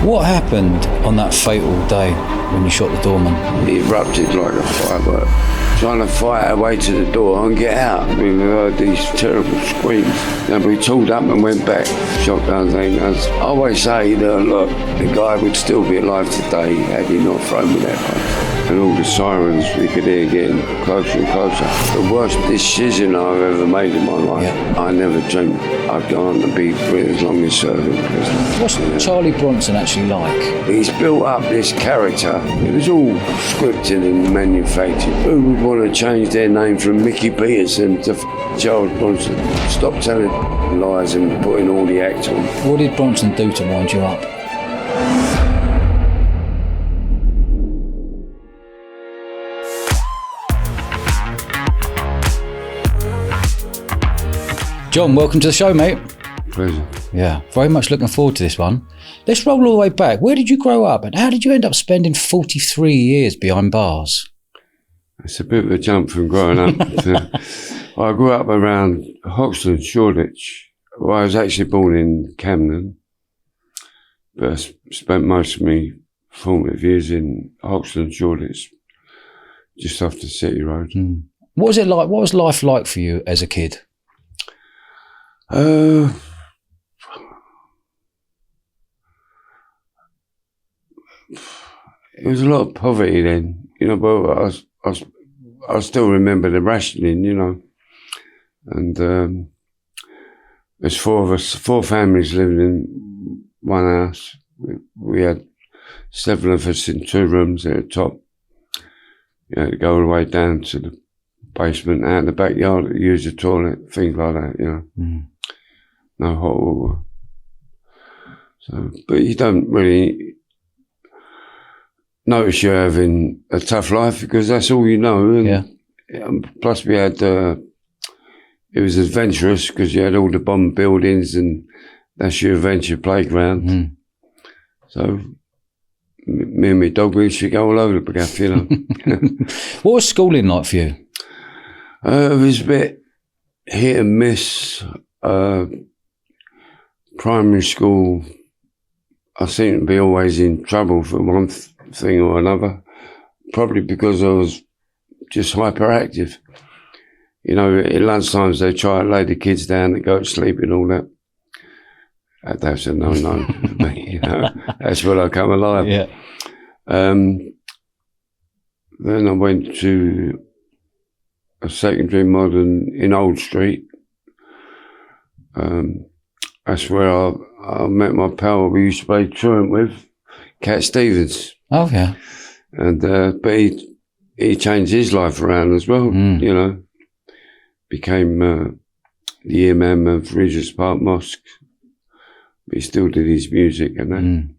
What happened on that fatal day when you shot the doorman? It erupted like a firework. Trying to fight our way to the door and get out. We heard these terrible screams. And we tooled up and went back. Shotguns, handguns. I always say that, look, the guy would still be alive today had he not thrown me that punch. And all the sirens we could hear getting closer and closer. The worst decision I've ever made in my life. Yeah. I never dreamed I'd go on to be as long as serving prison. What's Charlie Bronson actually like? He's built up this character. It was all scripted and manufactured. Who would want to change their name from Mickey Peterson to Charles Bronson? Stop telling lies and putting all the act on. What did Bronson do to wind you up? John, welcome to the show, mate. Pleasure. Yeah, very much looking forward to this one. Let's roll all the way back. Where did you grow up and how did you end up spending 43 years behind bars? It's a bit of a jump from growing up. I grew up around Hoxton, Shoreditch. Well, I was actually born in Camden, but I spent most of my formative years in Hoxton, Shoreditch, just off the City Road. Mm. What was it like? What was life like for you as a kid? It was a lot of poverty then, you know, but I still remember the rationing, you know, and there's four of us, four families living in one house. We had 7 of us in 2 rooms at the top. You had to go all the way down to the basement, out in the backyard, use the toilet, things like that, you know. Mm. No hot water. So, but you don't really notice you're having a tough life because that's all you know. And yeah. Plus we had, it was adventurous because you had all the bomb buildings and that's your adventure playground. Mm. So me and my dog, we used to go all over the gaff, you know. What was schooling like for you? It was a bit hit and miss. Primary school, I seemed to be always in trouble for one thing or another, probably because I was just hyperactive. You know, at lunchtimes they try to lay the kids down and go to sleep and all that. That's a no-no. You know, that's when I come alive. Yeah. Then I went to a secondary modern in Old Street. That's where I met my pal we used to play truant with, Cat Stevens. Oh, yeah. And but he changed his life around as well, you know. Became the imam of Regent's Park Mosque. But he still did his music and that. Mm.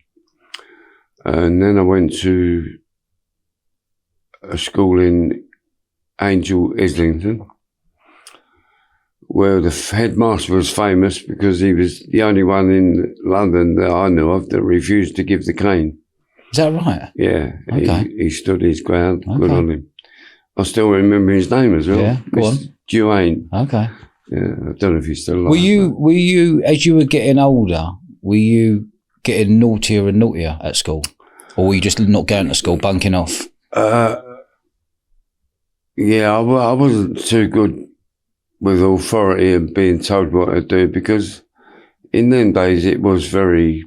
And then I went to a school in Angel, Islington, where the headmaster was famous because he was the only one in London that I knew of that refused to give the cane. Is that right? Yeah. Okay. He stood his ground. Okay. Good on him. I still remember his name as well. Yeah, go on. Duane. Okay. Yeah, I don't know if he's still alive. Were you, as you were getting older, were you getting naughtier and naughtier at school? Or were you just not going to school, bunking off? Yeah, I wasn't too good with authority and being told what to do because in them days it was very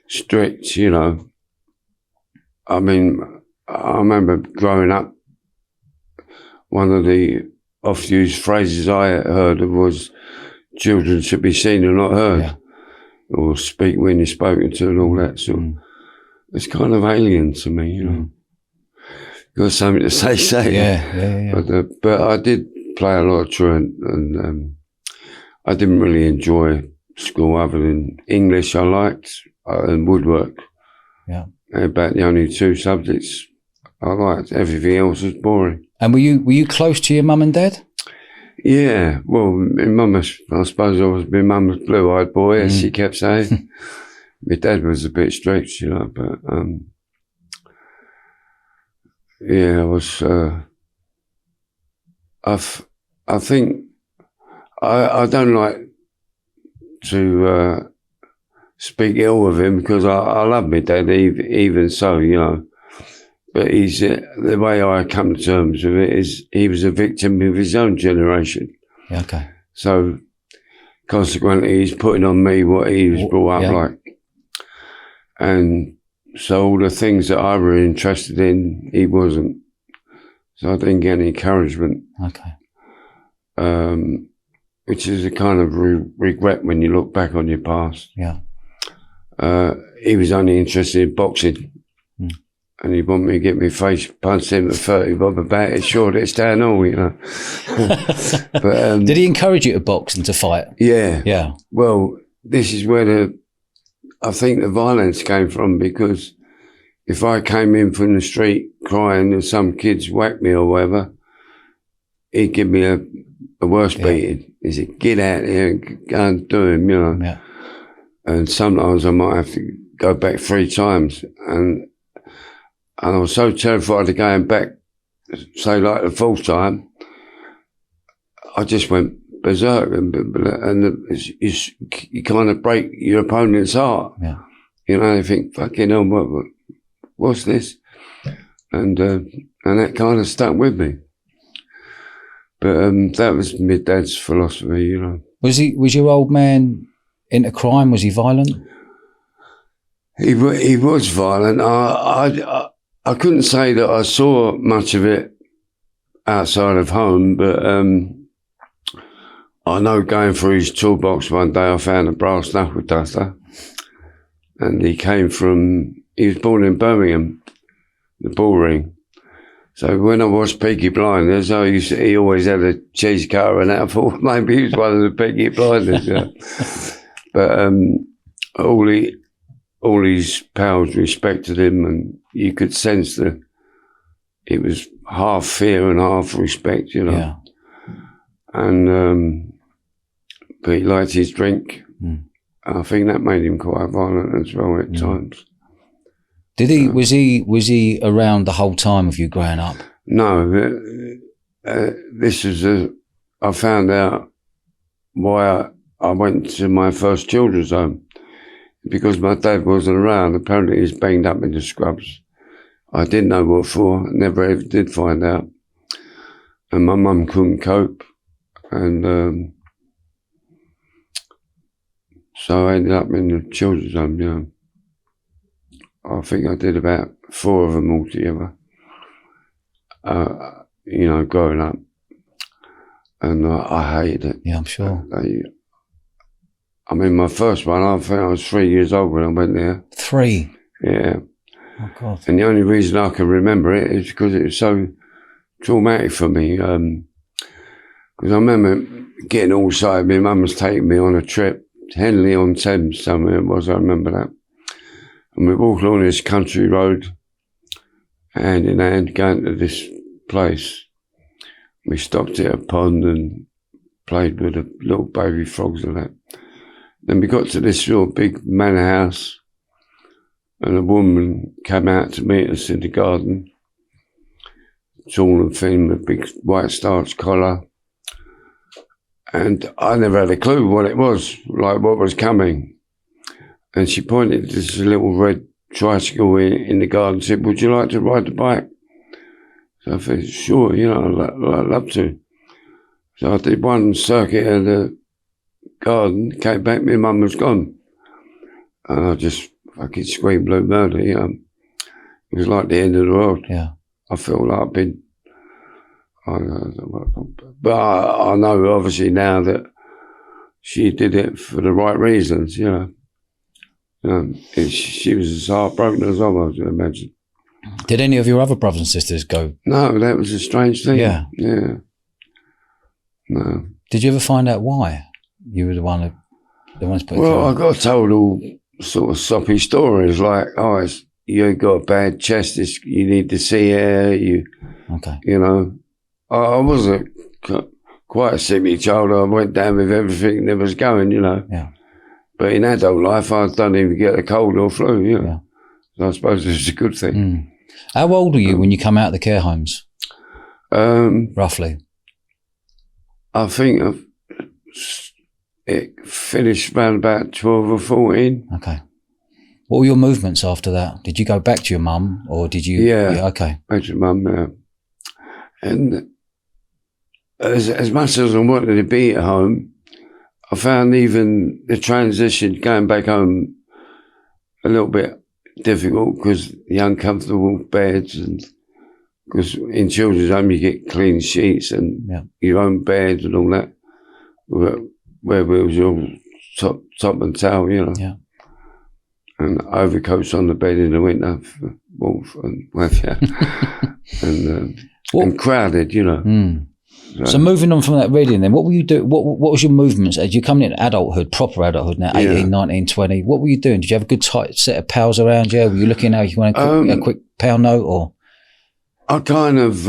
strict, you know. I mean, I remember growing up, one of the oft-used phrases I heard was children should be seen and not heard. Yeah. Or speak when you're spoken to and all that. So it's kind of alien to me, you know. Got something to say. Yeah. But I did play a lot of truant and I didn't really enjoy school other than English I liked and woodwork. Yeah. About the only 2 subjects I liked. Everything else was boring. And were you close to your mum and dad? Yeah, well, my mum, I suppose I was my mum's blue-eyed boy, as she kept saying. My dad was a bit strict, you know, but yeah, I was. I think I don't like to speak ill of him because I love my dad, even so, you know. But he's the way I come to terms with it is he was a victim of his own generation. Yeah, okay. So consequently, he's putting on me what he was brought up like. And so all the things that I were interested in, he wasn't. So I didn't get any encouragement. Okay. Which is a kind of regret when you look back on your past. Yeah. He was only interested in boxing. And he wanted me to get my face punched in with 30 bob about it, short it's down all, you know. But did he encourage you to box and to fight? Yeah. Yeah. Well, this is where I think the violence came from, because if I came in from the street crying and some kids whacked me or whatever, he'd give me a worse beating. He said, get out here and go and do him, you know. Yeah. And sometimes I might have to go back 3 times. And I was so terrified of going back, say like the 4th time, I just went berserk. And you kind of break your opponent's heart. Yeah. You know, they think, fucking hell, what's this? And that kind of stuck with me. But that was my dad's philosophy, you know. Was your old man into crime? Was he violent? He was violent. I couldn't say that I saw much of it outside of home, but I know going through his toolbox one day I found a brass knuckle duster, and he was born in Birmingham, the Bull Ring. So when I watched Peaky Blinders, he always had a cheese cutter, and I thought maybe he was one of the Peaky Blinders. Yeah. But all his pals respected him, and you could sense that it was half fear and half respect, you know. Yeah. And but he liked his drink. I think that made him quite violent as well at times. Did he? Was he around the whole time of you growing up? No. This is I found out why I went to my first children's home, because my dad wasn't around. Apparently he's banged up in the scrubs. I didn't know what for, never ever did find out. And my mum couldn't cope. And so I ended up in the children's home, you know. I think I did about 4 of them altogether, you know, growing up. And I hated it. Yeah, I'm sure. I mean, my first one, I think I was 3 years old when I went there. 3? Yeah. Oh, God. And the only reason I can remember it is because it was so traumatic for me. Because I remember getting all excited. My mum was taking me on a trip, Henley-on-Thames, somewhere it was, I remember that. And we walked along this country road, hand in hand, going to this place. We stopped at a pond and played with the little baby frogs and that. Then we got to this real big manor house, and a woman came out to meet us in the garden, tall and thin with a big white starched collar. And I never had a clue what it was, like what was coming. And she pointed to this little red tricycle in the garden and said, would you like to ride the bike? So I said, sure, you know, I'd love to. So I did one circuit of the garden, came back, my mum was gone. And I just fucking screamed blue murder, you know. It was like the end of the world. Yeah. I felt like I've been... But I know obviously now that she did it for the right reasons, you know. She was as heartbroken as I was, I imagine. Did any of your other brothers and sisters go? No, that was a strange thing. Yeah. Yeah. No. Did you ever find out why you were the one put it Well, through? I got told all sort of soppy stories like, oh, you got a bad chest, you need to see air, you know. I wasn't quite a sickly child. I went down with everything that was going, you know. Yeah. But in adult life, I don't even get a cold or flu, you know. Yeah. So I suppose it's a good thing. Mm. How old were you when you come out of the care homes? Roughly. Roughly. I think it finished around about 12 or 14. Okay. What were your movements after that? Did you go back to your mum, or did you? Yeah. Okay. Back to mum now. And as much as I wanted to be at home, I found even the transition going back home a little bit difficult because the uncomfortable beds, and because in children's home you get clean sheets and your own bed and all that, where it was all top and tail, you know. Yeah. And overcoats on the bed in the winter for warmth and whatever. and crowded, you know. Mm. So moving on from that reading then, what were you doing? What was your movements as you're coming into adulthood, proper adulthood now, 18, 19, 20? What were you doing? Did you have a good tight set of pals around you? Were you looking how you want a quick pound note, or? I kind of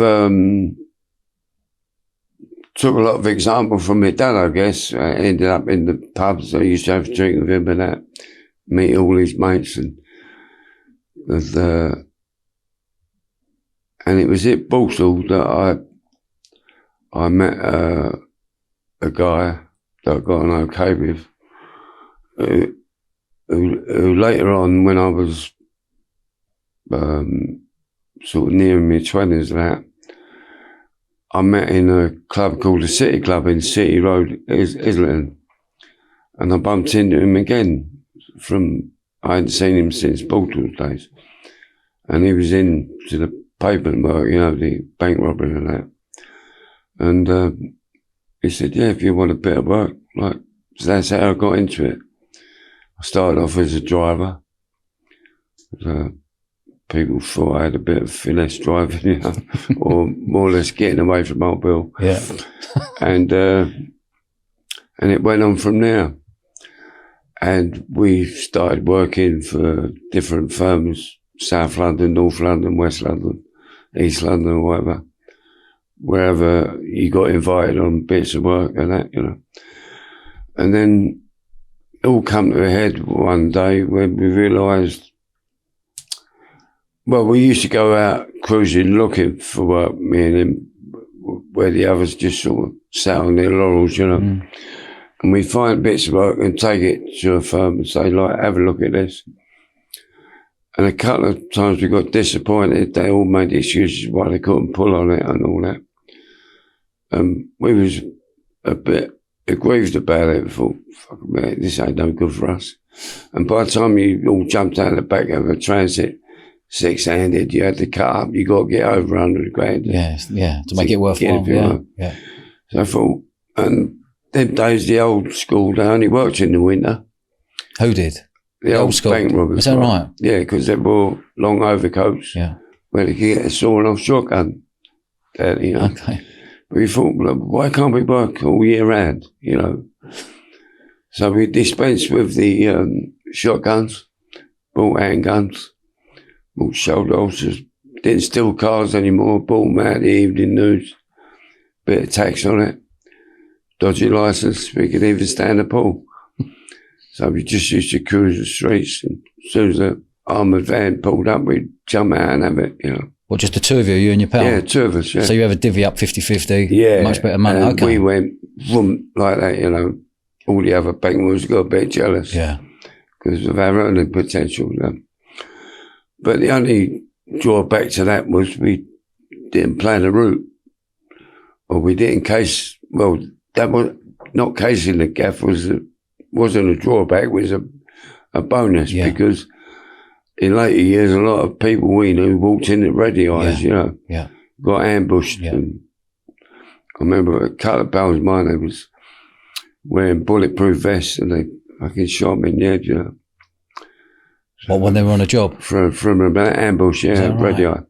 took a lot of example from my dad, I guess. I ended up in the pubs. I used to have a drink with him and that, meet all his mates, and it was at Balsall that I met a guy that I got on okay with, who later on, when I was sort of near my 20s, that I met in a club called the City Club in City Road, Islington, and I bumped into him again. I hadn't seen him since Baltimore days, and he was into the pavement work, you know, the bank robbery and that. And he said, yeah, if you want a bit of work, like, so that's how I got into it. I started off as a driver. People thought I had a bit of finesse driving, you know, or more or less getting away from old Bill. Yeah. And it went on from there. And we started working for different firms, South London, North London, West London, East London, or whatever. Wherever you got invited on bits of work and that, you know. And then it all come to a head one day when we realised, well, we used to go out cruising looking for work, me and him, where the others just sort of sat on their laurels, you know. Mm. And we'd find bits of work and take it to a firm and say, like, have a look at this. And a couple of times we got disappointed. They all made excuses why they couldn't pull on it and all that. We was a bit aggrieved about it. Thought, fuck man, this ain't no good for us. And by the time you all jumped out the back of a transit, six-handed, you had to cut up. You got to get over 100 grand. Yeah, to make it worthwhile. Yeah. So I thought, and them days, the old school, they only worked in the winter. Who did? The old school bank robbers. Is that right? Yeah, because they wore long overcoats. Yeah. Where they could get a sawn-off shotgun. You know. Okay. But we thought, well, why can't we work all year round, you know? So we dispensed with the shotguns, bought handguns, bought shoulder holsters, didn't steal cars anymore, bought them out the evening news, bit of tax on it, dodgy licence, we could even stand a pull. So we just used to cruise the streets, and as soon as the armoured van pulled up, we'd jump out and have it, you know. Well, just the two of you, you and your pal? Yeah, two of us, yeah. So you have a divvy up 50-50? Yeah. Much better money, and okay. we went vroom, like that, you know. All the other bankers got a bit jealous. Yeah. Because of our earning potential, you know. But the only drawback to that was we didn't plan a route. Or we didn't case, well, that was not casing the gaff wasn't a drawback, it was a bonus, because in later years, a lot of people we knew walked in at ready eyes, you know, got ambushed. Yeah. And I remember a couple of pals of mine, they was wearing bulletproof vests and they fucking shot me in the head, you know. So when they were on a job? From an ambush, ready eye.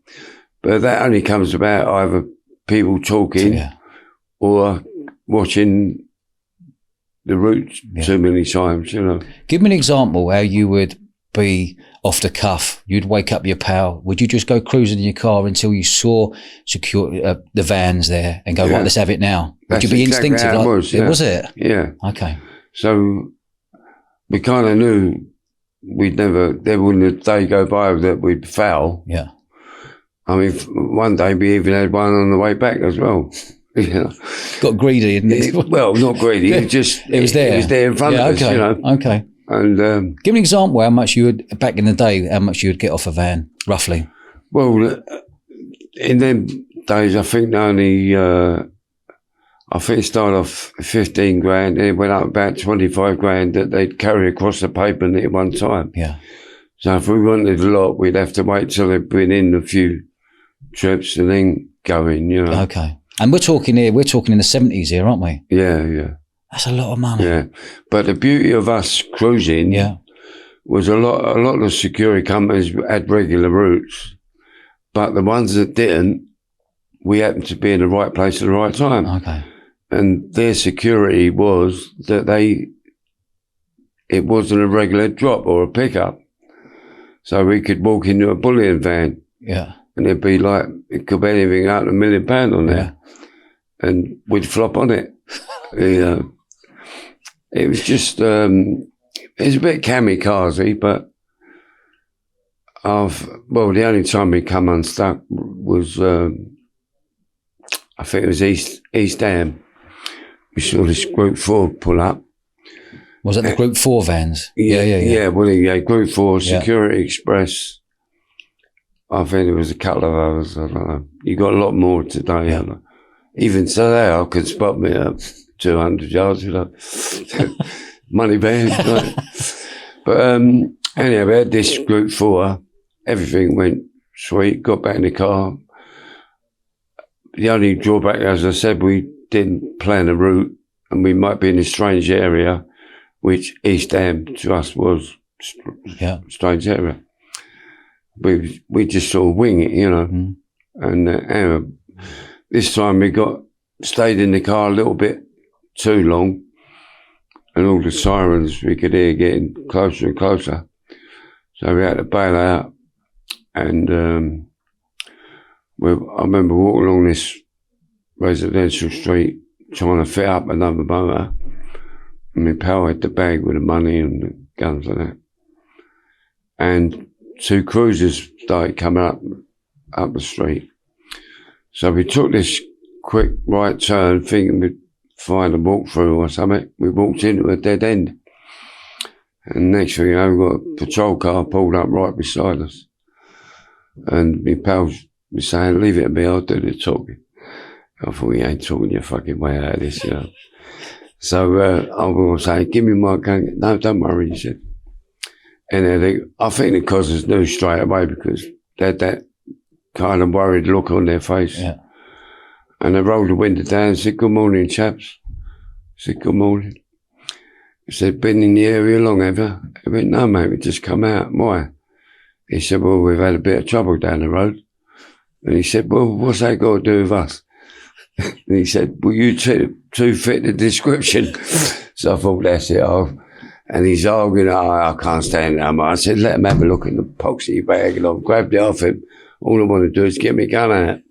But that only comes about either people talking or watching the route too many times, you know. Give me an example how you would be off the cuff. You'd wake up your pal. Would you just go cruising in your car until you saw the vans there and go, right, let's have it now? Would you be exactly instinctive? How it was it? Yeah. Okay. So we kind of knew there wouldn't a day go by that we'd foul. Yeah. I mean, one day we even had one on the way back as well. You know. Got greedy, didn't it? Well, not greedy. It was there. It was there in front of us, okay. you know. Okay. And give me an example how much you would, back in the day, how much you would get off a van, roughly. Well, in them days, I think only, I think it started off 15 grand, and it went up about 25 grand that they'd carry across the pavement at one time. Yeah. So if we wanted a lot, we'd have to wait till they'd been in a few trips and then go in, you know. Okay. And we're talking in the 70s here, aren't we? Yeah, yeah. That's a lot of money. Yeah. But the beauty of us cruising was a lot of the security companies had regular routes, but the ones that didn't, we happened to be in the right place at the right time. Okay. And their security was that it wasn't a regular drop or a pickup. So we could walk into a bullion van. Yeah. And it'd be like, it could be anything out of £1 million on there. Yeah. And we'd flop on it. It was just, it's a bit kamikaze, but the only time we come unstuck was, I think it was East Ham. We saw this Group 4 pull up. Was it the Group 4 vans? Yeah, Group 4, Security Express. I think there was a couple of others, I don't know. You got a lot more today. Yeah. Even today, I could spot me up 200 yards, you know. Money van. Right? But anyhow, we had this Group 4. Everything went sweet, got back in the car. The only drawback, as I said, we didn't plan a route, and we might be in a strange area, which East Ham to us was a strange area. We just sort of wing it, you know. Mm. And this time we stayed in the car a little bit too long, and all the sirens we could hear getting closer and closer. So we had to bail out. And I remember walking along this residential street trying to fit up another motor. And my pal had the bag with the money and the guns and that. And 2 cruisers started coming up the street. So we took this quick right turn thinking we'd find a walk-through or something. We walked into a dead end. And next thing you know, we got a patrol car pulled up right beside us. And my pal was saying, leave it to me, I'll do the talking. I thought, you ain't talking your fucking way out of this, you know. So I was saying, give me my gun. No, don't worry, he said. And I think the cousins knew straight away because they had that kind of worried look on their face. Yeah. And they rolled the window down and said, good morning, chaps. I said, good morning. He said, been in the area long, have you? I went, no, mate, we just come out. Why? He said, well, we've had a bit of trouble down the road. And he said, well, what's that got to do with us? And he said, well, you two fit the description. So I thought, that's it. And he's arguing, I can't stand that. I said, let him have a look in the poxy bag. And I grabbed it off him. All I want to do is get my gun out.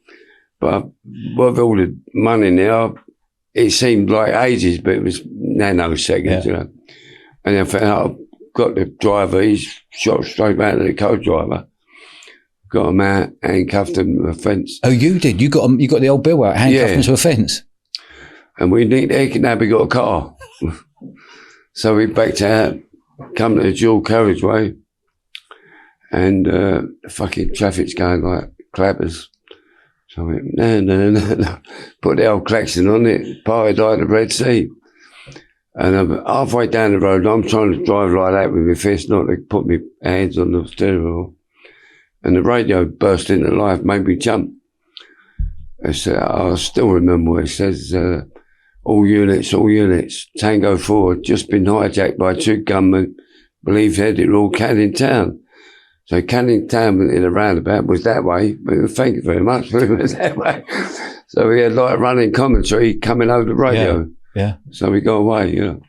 But with all the money now, it seemed like ages, but it was nanoseconds, you know. And I found got the driver, he's shot straight back to the co-driver. Got him out, handcuffed him to a fence. Oh, you did? You got the old bill out, handcuffed him to a fence? And we need now we got a car. So we backed out, come to the dual carriageway, and the fucking traffic's going like clappers. So I went, no. Put the old klaxon on it, parted like the Red Sea. And I'm halfway down the road, I'm trying to drive like that with my fist, not to put my hands on the steering wheel. And the radio burst into life, made me jump. I still remember what it says, all units, Tango 4, just been hijacked by 2 gunmen, believed headed all Canning Town. So Canning Town in a roundabout was that way, but thank you very much, but it was that way. So we had like running commentary coming over the radio. Yeah. So we got away, you know.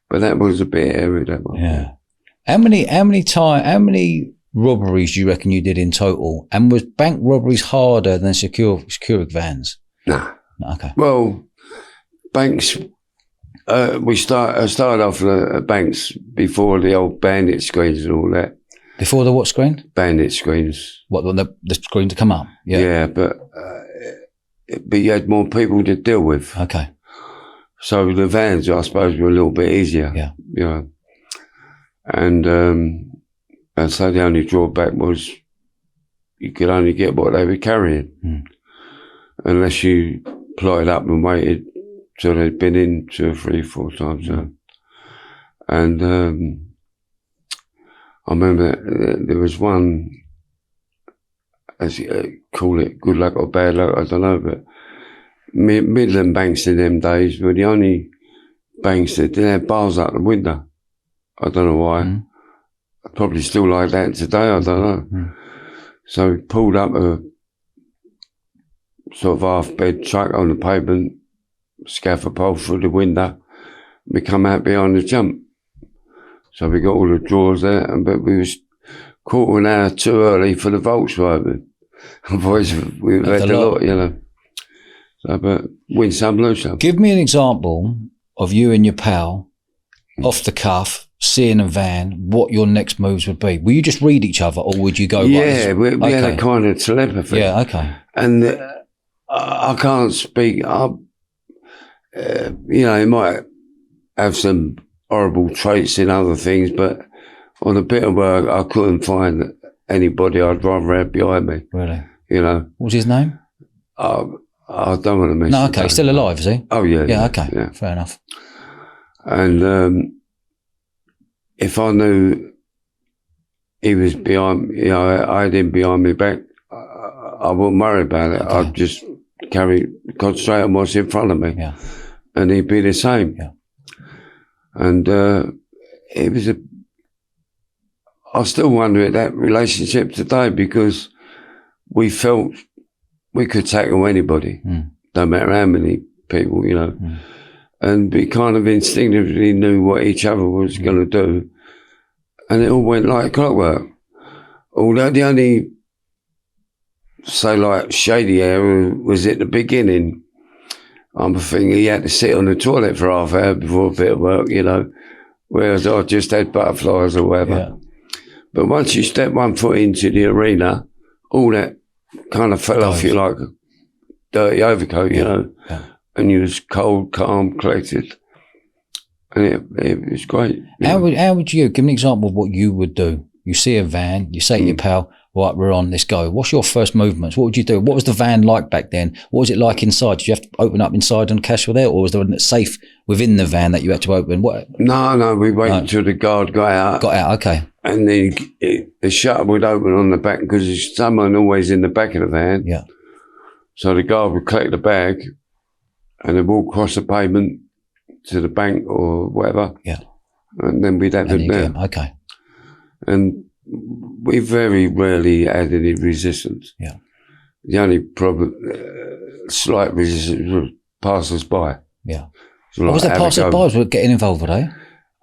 But that was a bit airy, that one. Yeah. How many robberies do you reckon you did in total? And was bank robberies harder than secure vans? Nah. Okay. Well, banks, we started off at banks before the old bandit screens and all that. Before the what screen? Bandit screens. What, the screen to come up? Yeah. Yeah, but but you had more people to deal with. Okay. So the vans, I suppose, were a little bit easier. Yeah. You know. And so the only drawback was you could only get what they were carrying. Unless you plotted up and waited till they'd been in 2 or 3, 4 times. And I remember there was one, as you call it, good luck or bad luck, I don't know, but Midland banks in them days were the only banks that didn't have bars out the window. I don't know why. Probably still like that today, I don't know. So we pulled up a sort of half-bed truck on the pavement, scaffold pole through the window. We come out behind the jump. So we got all the drawers there, but we was quarter an hour too early for the Volkswagen. Otherwise, we've had a lot, you know. So, but win some, lose some. Give me an example of you and your pal, off the cuff, seeing a van, what your next moves would be. Will you just read each other, or would you go? Yeah, we had a kind of telepathy. Yeah, okay. And I can't speak. You know, he might have some horrible traits in other things, but on a bit of work, I couldn't find anybody I'd rather have behind me. Really? You know. What's his name? I don't want to mention. No, okay. He's still alive, is he? Oh, yeah. Yeah, okay. Yeah. Fair enough. And if I knew he was behind, you know, I had him behind me back, I wouldn't worry about it. Okay. I'd just concentrate on what's in front of me. Yeah. And he'd be the same. Yeah. And it was I still wonder at that relationship today, because we felt we could tackle anybody, no matter how many people, you know. And we kind of instinctively knew what each other was going to do. And it all went like clockwork. Although the only, say, like, shady area was at the beginning. I'm thinking he had to sit on the toilet for half an hour before a bit of work, you know, whereas I just had butterflies or whatever. Yeah. But once you step one foot into the arena, all that kind of fell off you like a dirty overcoat, you know. Yeah. And you was cold, calm, collected. And it was great. How would you, give me an example of what you would do? You see a van, you say to your pal, right, we're on, let's go. What's your first movements? What would you do? What was the van like back then? What was it like inside? Did you have to open up inside and cash were there? Or was there a safe within the van that you had to open? What? No, we waited until the guard got out. Got out, okay. And then the shutter would open on the back, because there's someone always in the back of the van. Yeah. So the guard would collect the bag and then walk across the pavement to the bank or whatever. Yeah. And then we'd have them there. Okay. And we very rarely had any resistance. Yeah. The only problem, slight resistance, was passers-by. Yeah. So what was the passers-by were getting involved, were they?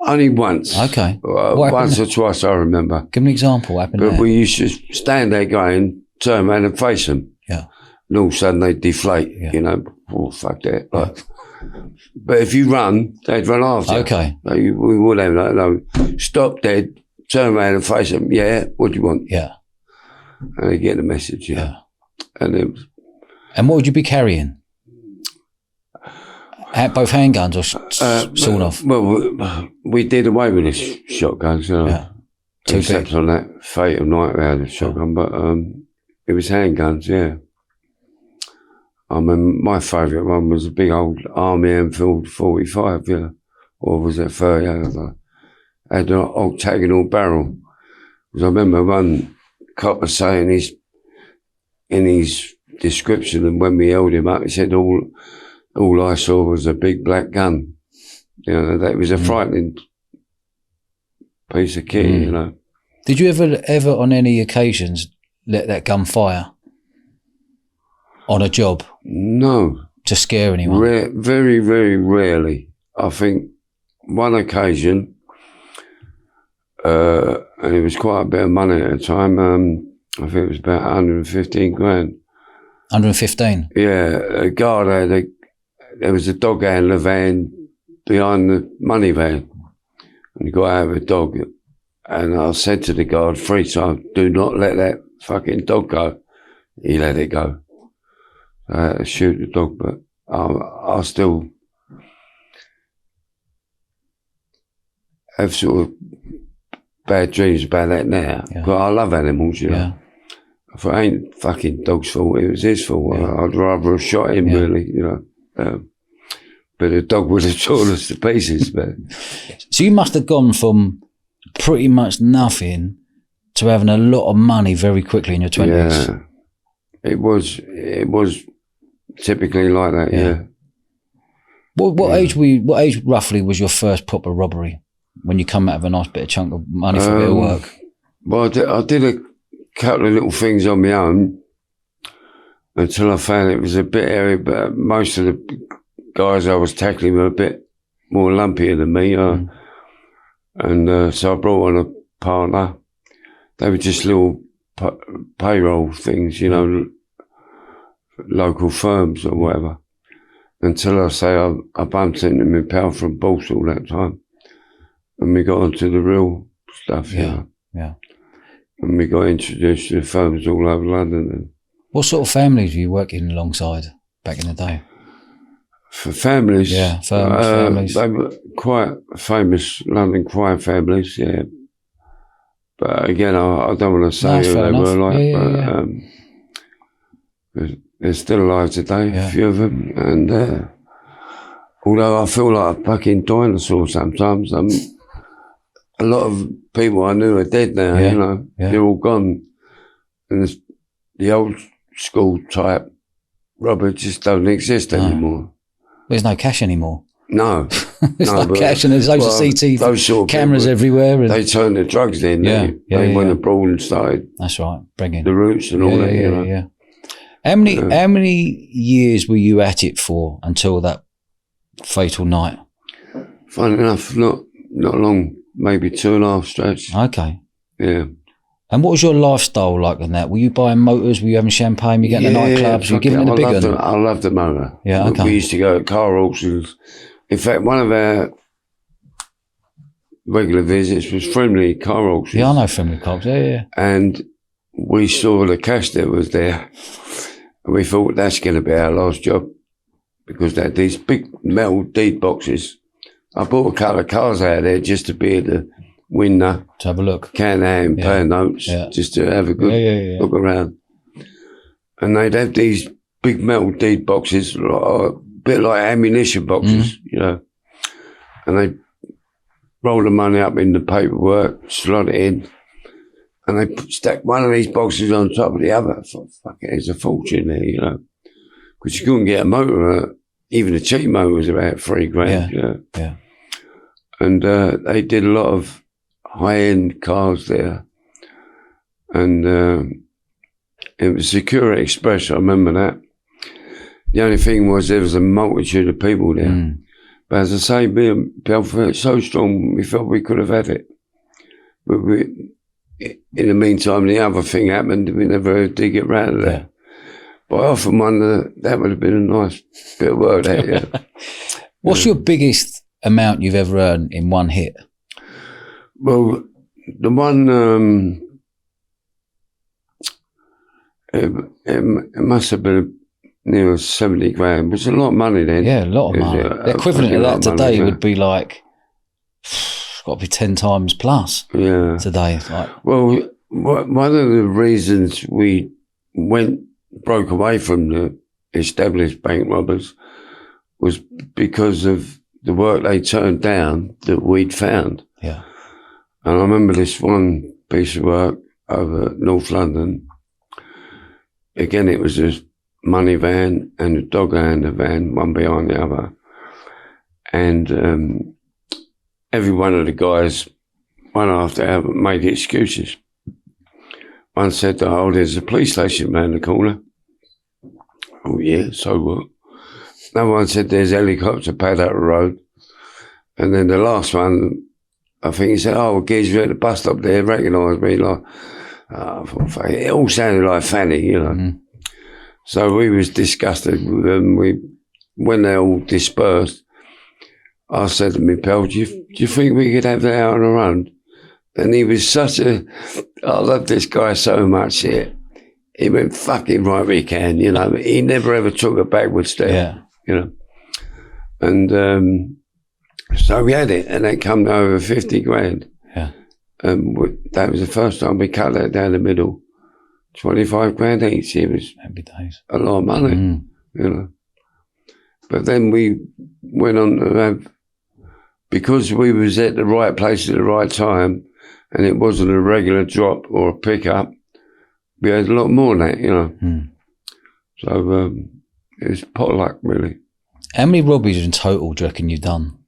Only once. Okay. Once or twice, I remember. Give me an example. What happened But there? we used to stand there going, turn around and face them. Yeah. And all of a sudden they'd deflate, you know. Oh, fuck that. Like, but if you run, they'd run after. Okay. Like, we would have, like, no, stop dead, turn around and face them. Yeah, what do you want? Yeah. And they get the message, yeah. And it was, and what would you be carrying? Both handguns or sawn off? Well, we did away with the shotguns, you know. Yeah. Except on that fatal night we had a shotgun, but it was handguns, yeah. I mean, my favourite one was a big old Army Enfield 45, yeah. Or was it 30? I had an octagonal barrel. Because I remember one copper saying in his description, and when we held him up, he said all I saw was a big black gun. You know, that was a frightening piece of kit, you know. Did you ever on any occasions let that gun fire on a job? No. To scare anyone? Very, very rarely. I think one occasion, and it was quite a bit of money at the time, I think it was about 115 grand. 115? Yeah, a guard there was a dog handler van behind the money van. And he got out of a dog. And I said to the guard 3 times, do not let that fucking dog go. He let it go. I had to shoot the dog, but I still have sort of bad dreams about that now. Yeah. But I love animals, you know. Yeah. If it ain't fucking dog's fault, it was his fault. Yeah. I'd rather have shot him, really, you know. But the dog would have torn us to pieces. But so you must have gone from pretty much nothing to having a lot of money very quickly in your 20s. Yeah, it was typically like that. Yeah. What age were you? What age roughly was your first proper robbery? When you come out of a nice bit of chunk of money for a bit of work? Well, I did a couple of little things on my own until I found it was a bit airy, but most of the guys I was tackling were a bit more lumpier than me. And so I brought on a partner. They were just little payroll things, you know, local firms or whatever. Until I bumped into my pal from Balsall that time. And we got onto the real stuff, you know. Yeah. And we got introduced to firms all over London. What sort of families were you working alongside back in the day? For families? Yeah, families. They were quite famous London crime families, yeah. But again, I don't want to say who they were like, but they're still alive today, a few of them. And although I feel like a fucking dinosaur sometimes, a lot of people I knew are dead now, you know. They're all gone. And the old school type robber just don't exist anymore. There's no cash anymore. No. There's no cash, and there's loads of CCTV those sort of cameras everywhere. And they turned the drugs then. They went abroad and started. That's right, bringing the roots and all that, you know. Yeah. How many years were you at it for until that fatal night? Funny enough, not long. Maybe 2.5 stretch. Okay. Yeah. And what was your lifestyle like on that? Were you buying motors? Were you having champagne? Were you getting the nightclubs? Were you giving it the big one? I loved the motor. Yeah, okay. We used to go to car auctions. In fact, one of our regular visits was Friendly car auctions. Yeah, I know Friendly cars. Yeah. And we saw the cash that was there. And we thought that's going to be our last job because they had these big metal deed boxes. I bought a couple of cars out of there just to be able to win to have a look. Can-Am, pair notes, just to have a good look around. And they'd have these big metal deed boxes, a bit like ammunition boxes, you know. And they'd roll the money up in the paperwork, slot it in, and they stack one of these boxes on top of the other. I thought, fuck it, there's a fortune there, you know. Because you couldn't get a motor, even a cheap motor was about $3,000, you know. Yeah. And they did a lot of high-end cars there. And it was Security Express, I remember that. The only thing was there was a multitude of people there. But as I say, me and Bill felt so strong, we felt we could have had it. But in the meantime, the other thing happened, we never did get round to that. Yeah. But I often wonder, that would have been a nice bit of work there, yeah. What's your biggest amount you've ever earned in one hit? Well, the one, it must have been near 70 grand, which is a lot of money then. Yeah, a lot of money. The equivalent of that today would be like, it's got to be 10 times plus today. Well, one of the reasons we broke away from the established bank robbers was because of the work they turned down that we'd found. Yeah. And I remember this one piece of work over North London. Again, it was a money van and a dog and a van, one behind the other. And every one of the guys, one after the other, made excuses. One said, oh, there's a police station around the corner. Oh, yeah, so what? Another one said, there's a helicopter pad up the road. And then the last one, I think he said, oh, well, geezer at the bus stop there recognised me. Like, it all sounded like Fanny, you know. So we was disgusted with them. When they all dispersed, I said to my pal, do you think we could have that out on our own? And he was I love this guy so much here. he went fucking right we can, you know. He never ever took a backward step, you know. And so we had it, and it come to over 50 grand. Yeah. That was the first time we cut that down the middle. 25 grand each. It was Happy days. A lot of money, you know. But then we went on to have, because we was at the right place at the right time, and it wasn't a regular drop or a pickup, we had a lot more than that, you know. So it was pot luck, really. How many robberies in total do you reckon you've done?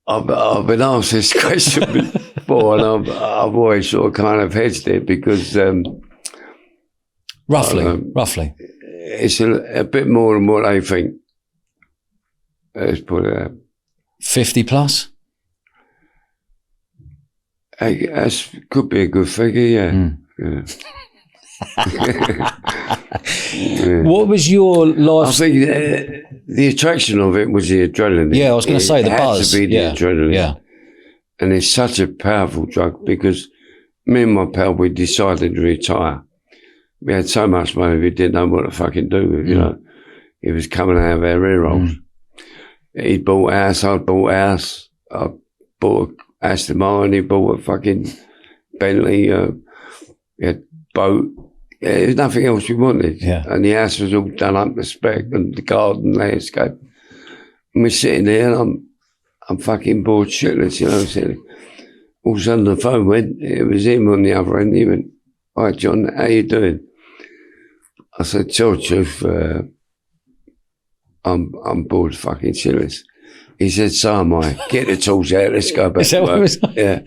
I've been asked this question before, and I've always sort of kind of hedged it because... Roughly. It's a bit more than what they think. Let's put it out. 50 plus? That could be a good figure, yeah. What was your life? I think the attraction of it was the adrenaline. Yeah, I was going to say the buzz. It had to be the adrenaline. Yeah. And it's such a powerful drug because me and my pal, we decided to retire. We had so much money, we didn't know what to fucking do with, you know. It was coming out of our ear holes. He bought a house, I bought a house. I bought a Aston Martin, he bought a fucking Bentley, we had a boat. Yeah, there was nothing else we wanted. Yeah. And the house was all done up to spec, and the garden landscape. And we're sitting there, and I'm fucking bored shitless, you know. So all of a sudden the phone went, it was him on the other end. He went, "Hi John, how you doing?" I said, "Tell the truth, I'm bored fucking shitless." He said, "So am I. Get the tools out, let's go back to work." Yeah.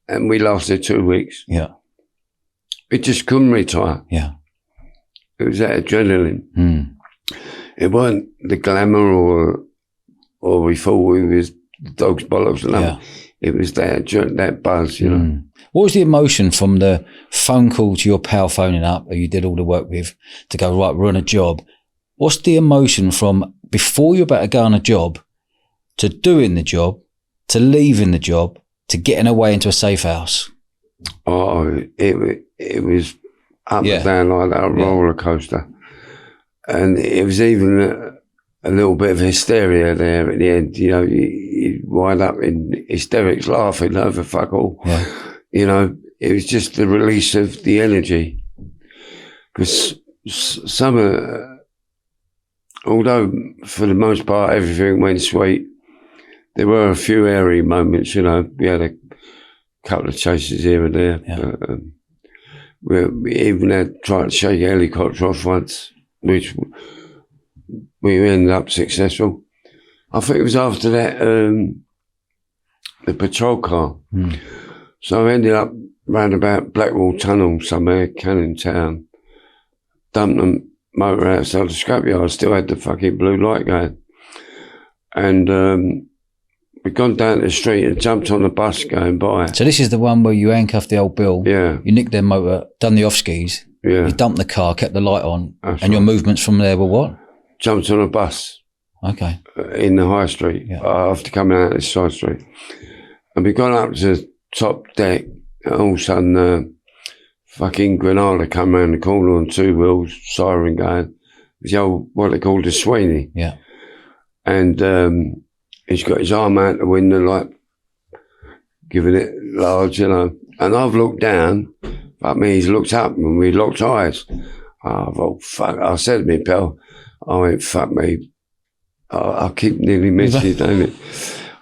And we lasted 2 weeks. Yeah. We just couldn't retire. Yeah. It was that adrenaline. It weren't the glamour or we thought we was dog's bollocks and that. It was that buzz, you know. What was the emotion from the phone call to your pal phoning up, who you did all the work with, to go, right, we're on a job? What's the emotion from before you're about to go on a job, to doing the job, to leaving the job, to getting away into a safe house? Oh, it was up and down like that, a roller coaster. And it was even a little bit of hysteria there at the end. You know, you wind up in hysterics laughing over fuck all. Yeah. You know, it was just the release of the energy. Because although for the most part everything went sweet, there were a few airy moments, you know. We had a couple of chases here and there. Yeah. We even had tried to shake a helicopter off once, which we ended up successful. I think it was after that, the patrol car. So I ended up round about Blackwall Tunnel somewhere, Cannon Town, dumped the motor outside the scrapyard. I still had the fucking blue light going. And we'd gone down the street and jumped on the bus going by. So this is the one where you handcuffed the old Bill. Yeah. You nicked their motor, done the off-skis. Yeah. You dumped the car, kept the light on. That's and your movements from there were what? Jumped on a bus. Okay. In the high street. After coming out of this side street. And we got up to the top deck, and all of a sudden, fucking Granada come round the corner on 2 wheels, siren going. It was the old, what they called a Sweeney. Yeah. And he's got his arm out the window, like, giving it large, you know. And I've looked down, but me, he's looked up, and we locked eyes. I thought, fuck. I said to me, pal, I went, fuck me. I keep nearly missing it, don't it?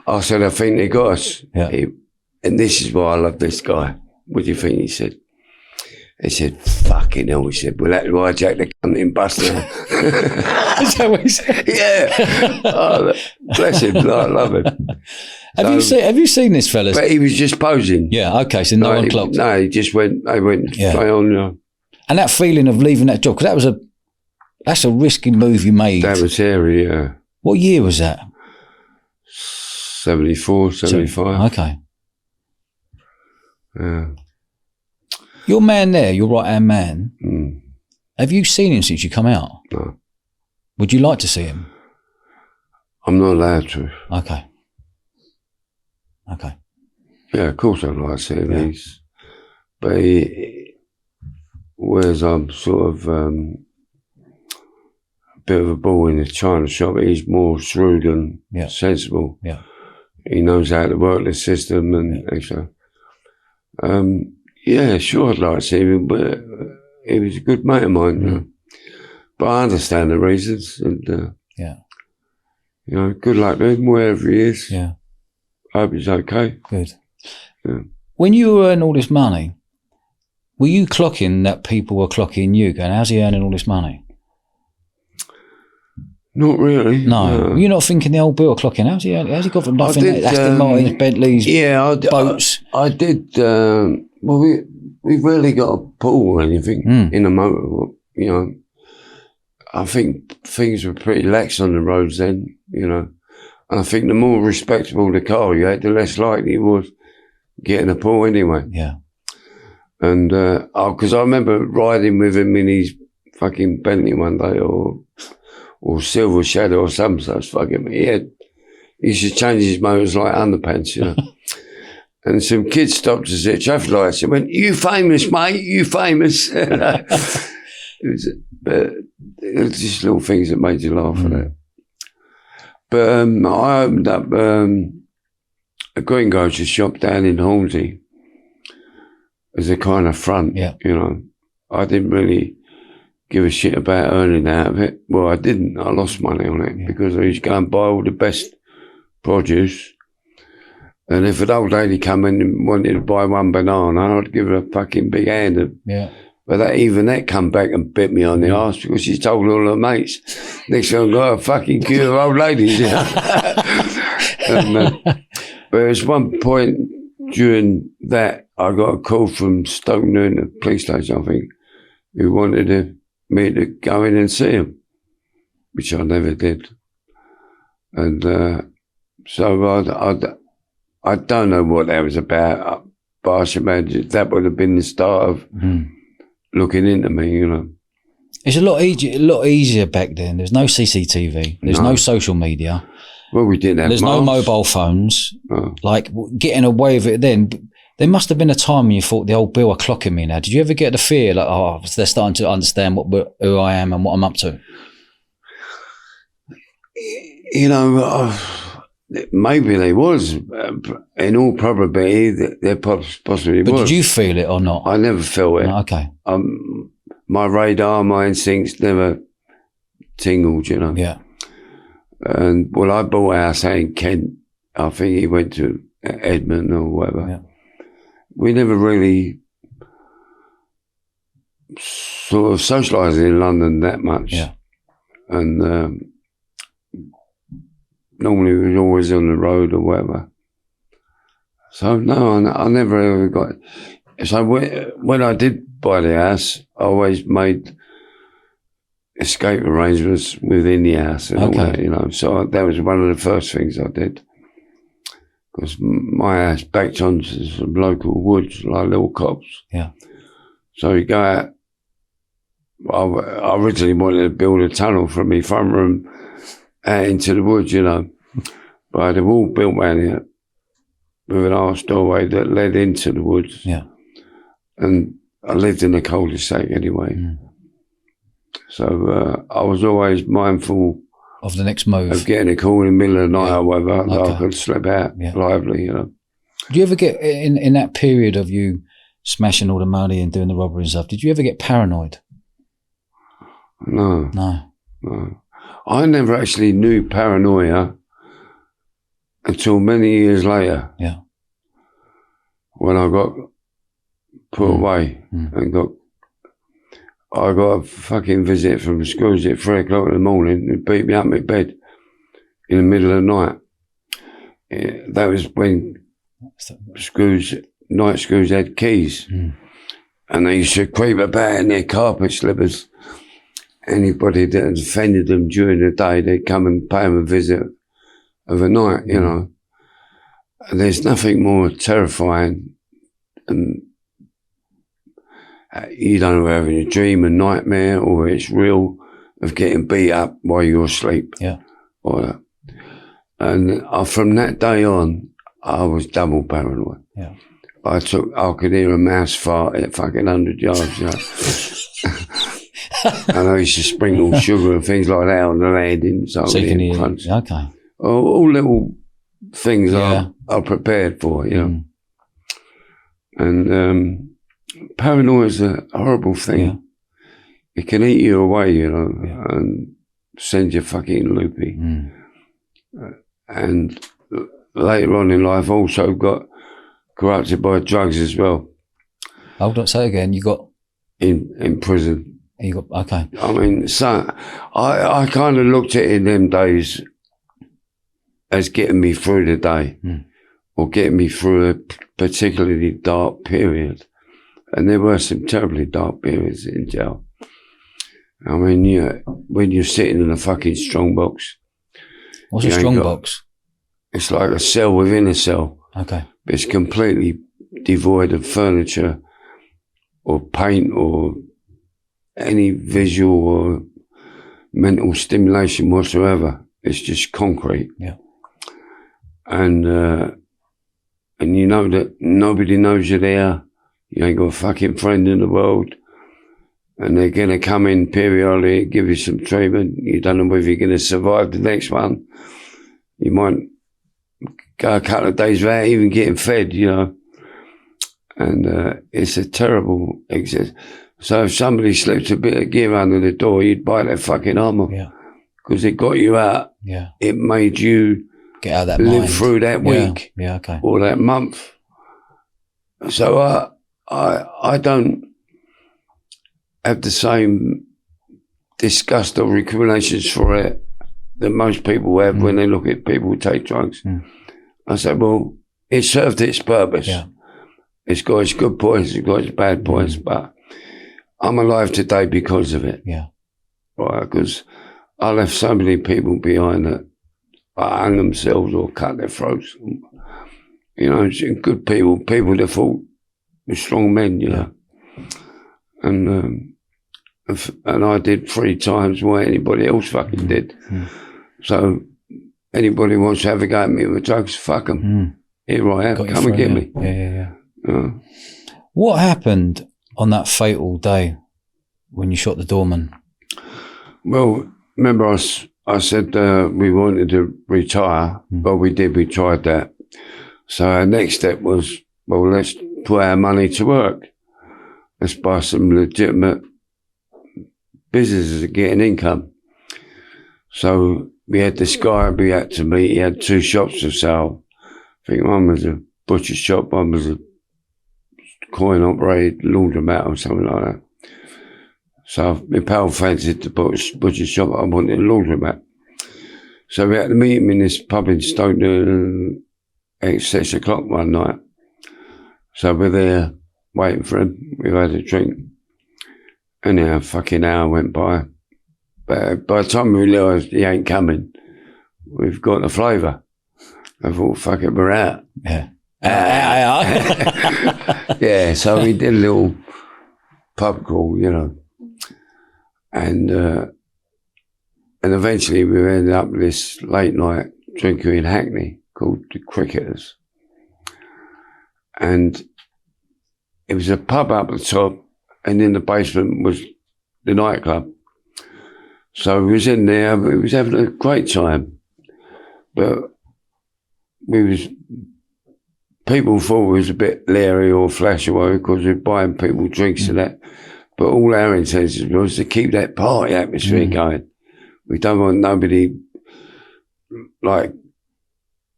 I said, I think they got us. Yeah. And this is why I love this guy. What do you think? He said, fucking hell. He said, we'll have to hijack the cunt bus now. Is that what he said? Yeah. Oh, bless him. I love him. Have you seen this fella? But he was just posing. Yeah, okay, so no one clocked. No, he just went, they went straight on. You know. And that feeling of leaving that job, because that's a risky move you made. That was hairy, yeah. What year was that? 74, 75. Okay. Yeah. Your man there, your right-hand man, have you seen him since you come out? No. Would you like to see him? I'm not allowed to. Okay. Okay. Yeah, of course I'd like to see him. But whereas I'm sort of a bit of a ball in the china shop, he's more shrewd and sensible. Yeah. He knows how to work the system and extra. Yeah, sure, I'd like to see him, but he was a good mate of mine. You know? But I understand the reasons, and you know, good luck to him wherever he is. Yeah, I hope he's okay. Good. Yeah. When you were earning all this money, were you clocking that people were clocking you, going, how's he earning all this money? Not really. No. You're not thinking the old Bill clocking, how's he got from nothing, Aston Martins, Bentleys, boats? I did, well, we rarely got a pull or anything in the motor, you know. I think things were pretty lax on the roads then, you know. And I think the more respectable the car you had, the less likely it was getting a pull anyway. Yeah. And, because I remember riding with him in his fucking Bentley one day, or Silver Shadow or some such fucking, he used to change his motors like underpants, you know. And some kids stopped us at traffic lights and went, you famous, mate, you famous. It was just little things that made you laugh at that. But I opened up a greengrocer shop down in Hornsey as a kind of front, you know. I didn't really give a shit about earning out of it. Well, I didn't. I lost money on it because I used to go and buy all the best produce. And if an old lady come in and wanted to buy one banana, I'd give her a fucking big hand. But that come back and bit me on the arse because she told all her mates. Next time I got a fucking queue of old ladies. You know? But there was one point during that, I got a call from Stoke Newton, the police station, I think, who wanted me to go in and see him, which I never did. And so I don't know what that was about, but I should imagine that would have been the start of looking into me, you know. It's a lot easier back then. There's no CCTV. There's no social media. Well, we didn't have There's no mobile phones. No. Like, getting away with it then, there must have been a time when you thought, the old Bill are clocking me now. Did you ever get the fear, like, oh, they're starting to understand who I am and what I'm up to? You know, maybe they was. In all probability, there possibly was. But did you feel it or not? I never felt it. No, okay. My radar, my instincts never tingled, you know. Yeah. And, well, I bought a house out in Kent. I think he went to Edmonton or whatever. Yeah. We never really sort of socialised in London that much. Yeah. And normally we were always on the road or whatever. So, no, I never ever got it. So when I did buy the house, I always made escape arrangements within the house and all that, you know. So that was one of the first things I did. Because my house backed onto some local woods, like little copse. Yeah. So you go out. I originally wanted to build a tunnel from my front room out into the woods, you know. But I had a wall built around it with an arch doorway that led into the woods. Yeah. And I lived in a cul-de-sac anyway. So I was always mindful of the next move, of getting a call in the middle of the night or whatever, that I could slip out lively, you know. Do you ever get, in that period of you smashing all the money and doing the robbery and stuff, did you ever get paranoid? No. No. No. I never actually knew paranoia until many years later. Yeah. When I got put away and I got a fucking visit from the schools at 3 o'clock in the morning and beat me up in bed in the middle of the night. That was when night schools had keys. And they used to creep about in their carpet slippers. Anybody that had offended them during the day, they'd come and pay them a visit of a night, you know. And there's nothing more terrifying than you don't know whether having a dream, a nightmare, or it's real, of getting beat up while you're asleep. Yeah. And from that day on, I was double paranoid. Yeah. I could hear a mouse fart at fucking 100 yards, you know. And I used to sprinkle sugar and things like that on the landing, so you can hear crunch. Okay. All little things are prepared for, you know. And paranoia is a horrible thing. Yeah. It can eat you away, you know, and send you fucking loopy. And later on in life, also got corrupted by drugs as well. Hold on, say again. You got in prison. You got okay. I mean, so I kind of looked at it in them days as getting me through the day, or getting me through a particularly dark period. And there were some terribly dark periods in jail. I mean, when you're sitting in a fucking strongbox. What's a strongbox? It's like a cell within a cell. Okay. It's completely devoid of furniture or paint or any visual or mental stimulation whatsoever. It's just concrete. Yeah. And you know that nobody knows you're there. You ain't got a fucking friend in the world. And they're going to come in periodically, give you some treatment. You don't know whether you're going to survive the next one. You might go a couple of days without even getting fed, you know. And it's a terrible exit. So if somebody slipped a bit of gear under the door, you'd bite their fucking arm off. Yeah. Because it got you out. Yeah. It made you get out of that live mind. Through that week. Yeah, okay. Or that month. So I don't have the same disgust or recriminations for it that most people have when they look at people who take drugs. I said, well, it served its purpose. Yeah. It's got its good points, it's got its bad points, but I'm alive today because of it. Yeah. Right, because I left so many people behind that hung themselves or cut their throats. You know, good people that thought were strong men, you know. And I did 3 times what anybody else fucking did. So anybody wants to have a go at me with drugs, fuck them. Here I am, come and get me. Yeah. What happened on that fatal day when you shot the doorman? Well, remember I said we wanted to retire, but we tried that. So our next step was, well, let's put our money to work. Let's buy some legitimate businesses to get an income. So we had this guy we had to meet. He had 2 shops to sell. I think one was a butcher shop, one was a coin-operated laundromat or something like that. So my pal fancied the butcher shop, I wanted a laundromat. So we had to meet him in this pub in Stoke at 6 o'clock one night. So we're there waiting for him. We've had a drink. And a fucking hour went by. But by the time we realised he ain't coming, we've got the flavour. I thought, fuck it, we're out. Yeah. Yeah, so we did a little pub crawl, you know. And eventually we ended up with this late night drinker in Hackney called the Cricketers. And it was a pub up the top, and in the basement was the nightclub. So we was in there, we was having a great time. But people thought we was a bit leery or flash away because we were buying people drinks and that. But all our intentions was to keep that party atmosphere going. We don't want nobody like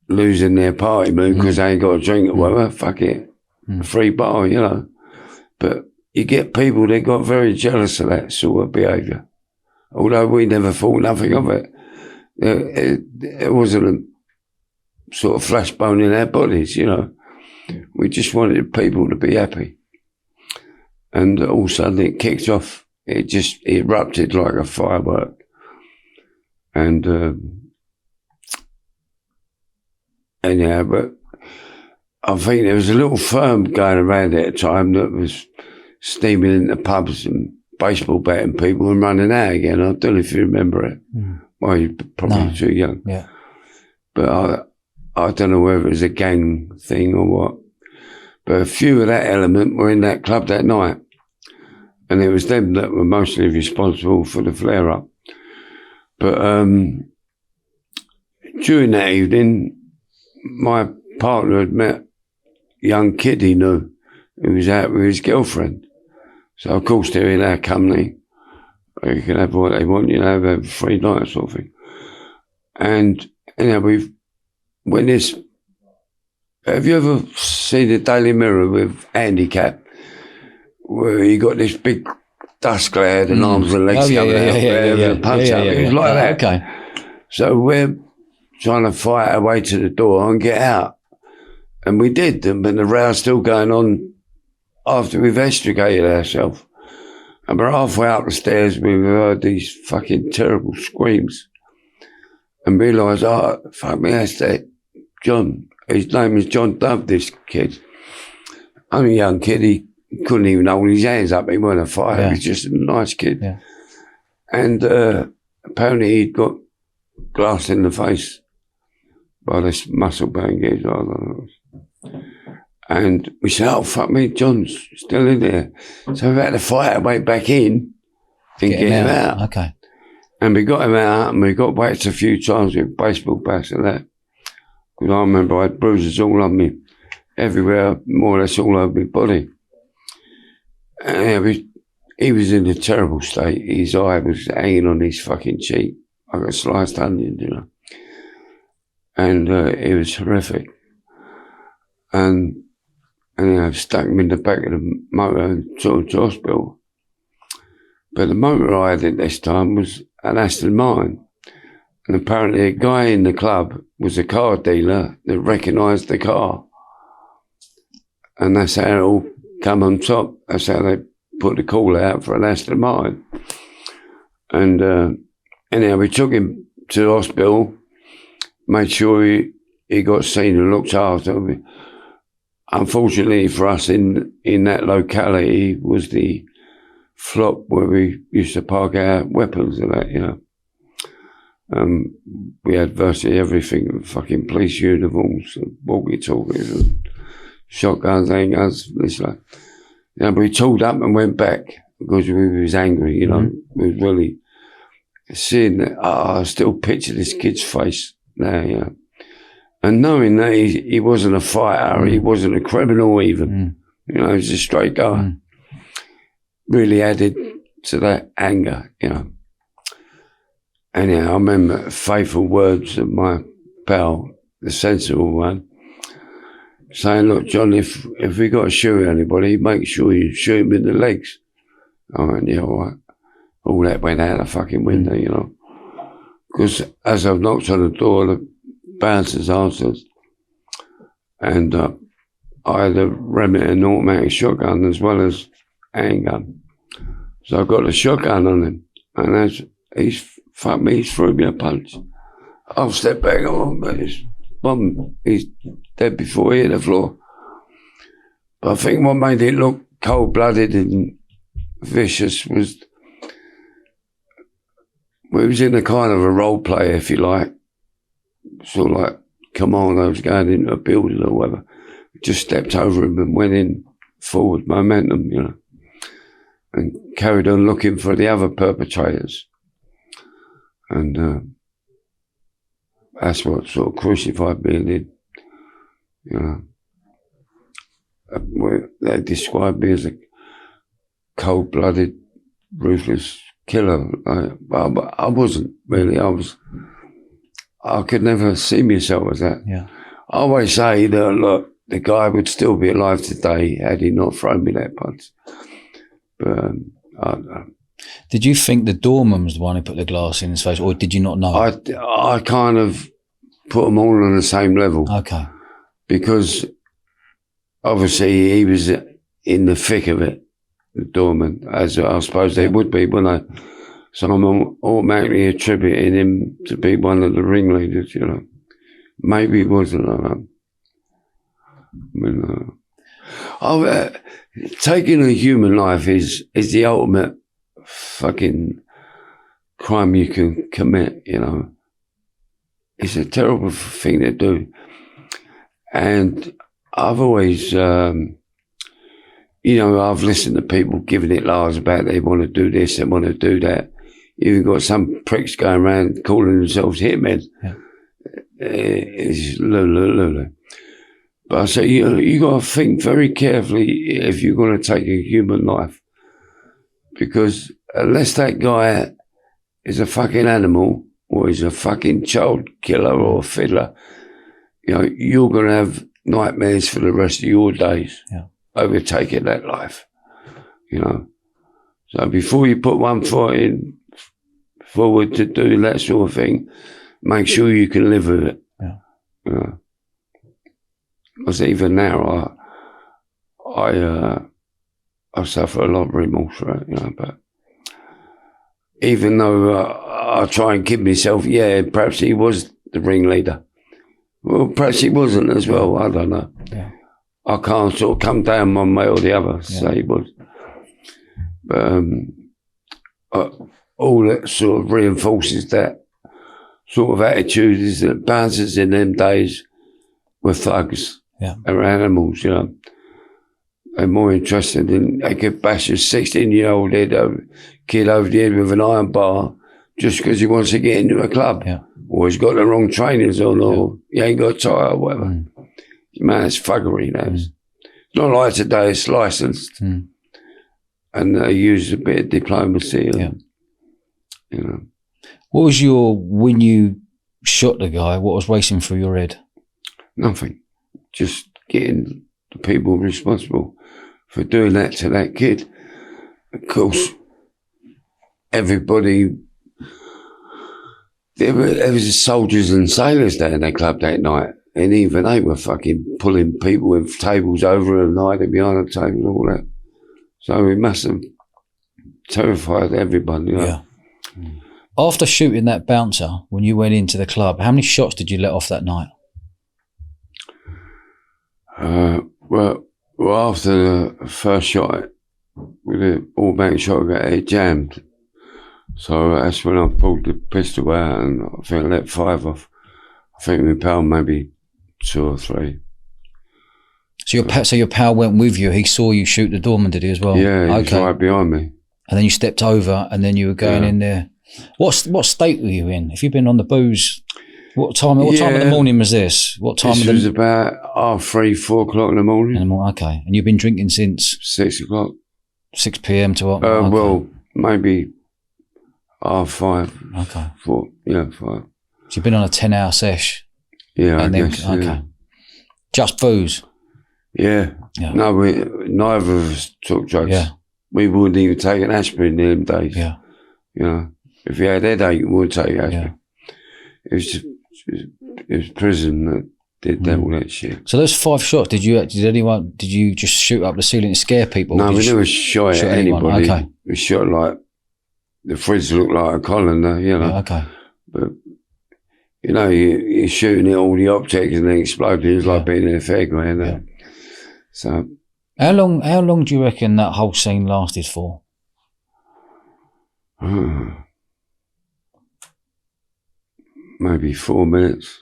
losing their party mood because they ain't got a drink or whatever. Fuck it. Free bar, you know. But you get people that got very jealous of that sort of behaviour. Although we never thought nothing of it. It wasn't a sort of flash bone in our bodies, you know. We just wanted people to be happy. And all of a sudden it kicked off. It just erupted like a firework. And anyhow, but I think there was a little firm going around at the time that was steaming into pubs and baseball batting people and running out again. I don't know if you remember it. Well, you're probably too young. Yeah. But I don't know whether it was a gang thing or what. But a few of that element were in that club that night. And it was them that were mostly responsible for the flare-up. But during that evening, my partner had met a young kid he knew who was out with his girlfriend. So, of course, they're in our company. You can have what they want, have a free night sort of thing. And, when this... Have you ever seen the Daily Mirror with Handicap, where he got this big dust cloud and arms and legs coming out and punch up? It was like that. Okay. So we're trying to fight our way to the door and get out. And we did, but the row's still going on after we've extricated ourselves. And we're halfway up the stairs, we've heard these fucking terrible screams and realised, oh, fuck me, that's that John. His name is John Dove, this kid. Only a young kid, he couldn't even hold his hands up, he wasn't a fighter, he was just a nice kid. Yeah. And apparently he'd got glass in the face by this muscle bandage. And we said, oh, fuck me, John's still in there. So we had to fight our way back in and get him out. Okay. And we got him out and we got whacked a few times with baseball bats and that. Because I remember I had bruises all on me, everywhere, more or less all over my body. And he was in a terrible state. His eye was hanging on his fucking cheek. I got sliced onion, And it was horrific. And I stuck him in the back of the motor and took him to hospital. But the motor I had at this time was an Aston Martin. And apparently a guy in the club was a car dealer that recognised the car. And that's how it all come on top. That's how they put the call out for an Aston Martin. And anyhow, we took him to the hospital, made sure he got seen and looked after. Unfortunately for us in that locality was the flop where we used to park our weapons and that, we had virtually everything, fucking police uniforms, walkie-talkies, and shotguns, handguns, this like. But we tooled up and went back because we was angry, We was really seeing that. I still picture this kid's face now, And knowing that he wasn't a fighter, he wasn't a criminal even, he was a straight guy, really added to that anger, Anyhow, I remember faithful words of my pal, the sensible one, saying, look, John, if we got to shoot anybody, make sure you shoot him in the legs. I went, yeah, all right. All that went out the fucking window, Because as I've knocked on the door, the bouncers answered. And I had a Remington automatic shotgun as well as handgun. So I got a shotgun on him. And as he's threw me a punch. I'll step back on, but he's dead before he hit the floor. But I think what made it look cold-blooded and vicious was we was in a kind of a role play, if you like. Sort of like commandos going into a building or whatever. We just stepped over him and went in forward momentum, and carried on looking for the other perpetrators. And that's what sort of crucified me and they described me as a cold-blooded, ruthless killer. But I wasn't really. I could never see myself as that. Yeah. I always say that, look, the guy would still be alive today had he not thrown me that punch. But I don't know. Did you think the doorman was the one who put the glass in his face, or did you not know? I kind of put them all on the same level. Okay. Because obviously he was in the thick of it, the doorman, as I suppose they would be, wouldn't they? So I'm automatically attributing him to be one of the ringleaders, Maybe he wasn't, I don't know. I mean, taking a human life is the ultimate fucking crime you can commit, It's a terrible thing to do. And I've always I've listened to people giving it lies about they want to do this, they want to do that. You've got some pricks going around calling themselves hitmen. Yeah. It's Lulu. But I say, you got to think very carefully if you're going to take a human life. Because unless that guy is a fucking animal or is a fucking child killer or fiddler, you're going to have nightmares for the rest of your days overtaking that life. So before you put one foot forward to do that sort of thing, make sure you can live with it. Yeah. Because even now, I suffer a lot of remorse for it, but even though I try and kid myself, perhaps he was the ringleader. Well, perhaps he wasn't as well, I don't know. Yeah. I can't sort of come down one way or the other, say he was. But all that sort of reinforces that sort of attitude is that bouncers in them days were thugs. They're animals, They're more interested in, they could bash a 16-year-old kid over the head with an iron bar just because he wants to get into a club. Yeah. Or he's got the wrong trainers on, or he ain't got a tie or whatever. Man, it's thuggery, It's not like today, it's licensed. And they use a bit of diplomacy. What was when you shot the guy, what was racing through your head? Nothing. Just getting the people responsible for doing that to that kid. Of course, everybody, there was soldiers and sailors there in that club that night, and even they were fucking pulling people with tables over and hiding behind the table and all that. So we must have terrified everybody. Yeah. After shooting that bouncer, when you went into the club, how many shots did you let off that night? Well, after the first shot, with the automatic shotgun, it jammed. So that's when I pulled the pistol out, and I think I let 5 off. I think my pal maybe 2 or 3. So your pal went with you. He saw you shoot the doorman, did he as well? Yeah, he was right behind me. And then you stepped over, and then you were going in there. What state were you in? Have you been on the booze? What time of the morning was this? What time? This was about 3:30, 4 o'clock in the morning. Okay, and you've been drinking since 6 o'clock. 6 p.m. to what? Well, maybe 5:30. Okay. 4, 5. So you've been on a 10-hour sesh. Yeah, I guess. Okay. Just booze. Yeah. No, neither of us took drugs. Yeah. We wouldn't even take an aspirin in them days. Yeah. If you had a headache, you would take aspirin. Yeah. It was prison that did that, all that shit. So those 5 shots, did you just shoot up the ceiling to scare people? No, we never shot at anybody. Okay. We shot like, the fridge looked like a colander, Yeah, okay. But, you're shooting at all the objects and then exploding. It's like being in a fairground. Yeah. So. How long do you reckon that whole scene lasted for? Maybe 4 minutes.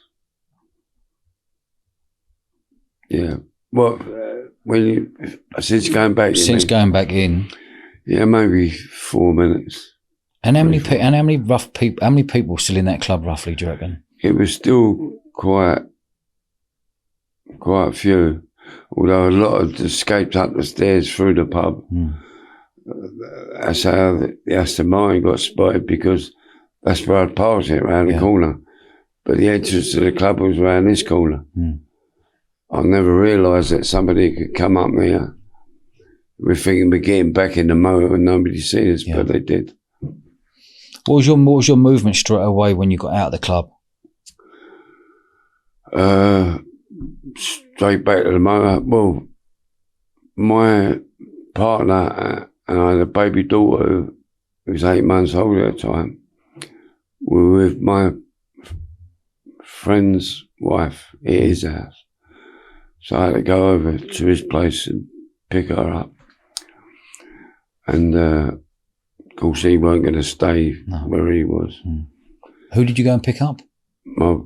Yeah. Well, since going back in. Going back in. Yeah, maybe 4 minutes. And how many people were still in that club roughly, do you reckon? It was still quite a few, although a lot had escaped up the stairs through the pub. That's how the Aston Martin got spotted, because that's where I'd parked it around the corner. But the entrance to the club was around this corner. I never realised that somebody could come up there. We're thinking we're getting back in the motor and nobody see us, but they did. What was your movement straight away when you got out of the club? Straight back to the motor. Well, my partner and I had a baby daughter who was 8 months old at the time. We were with my friend's wife at his house. So I had to go over to his place and pick her up. And of course he weren't going to stay where he was. Who did you go and pick up? My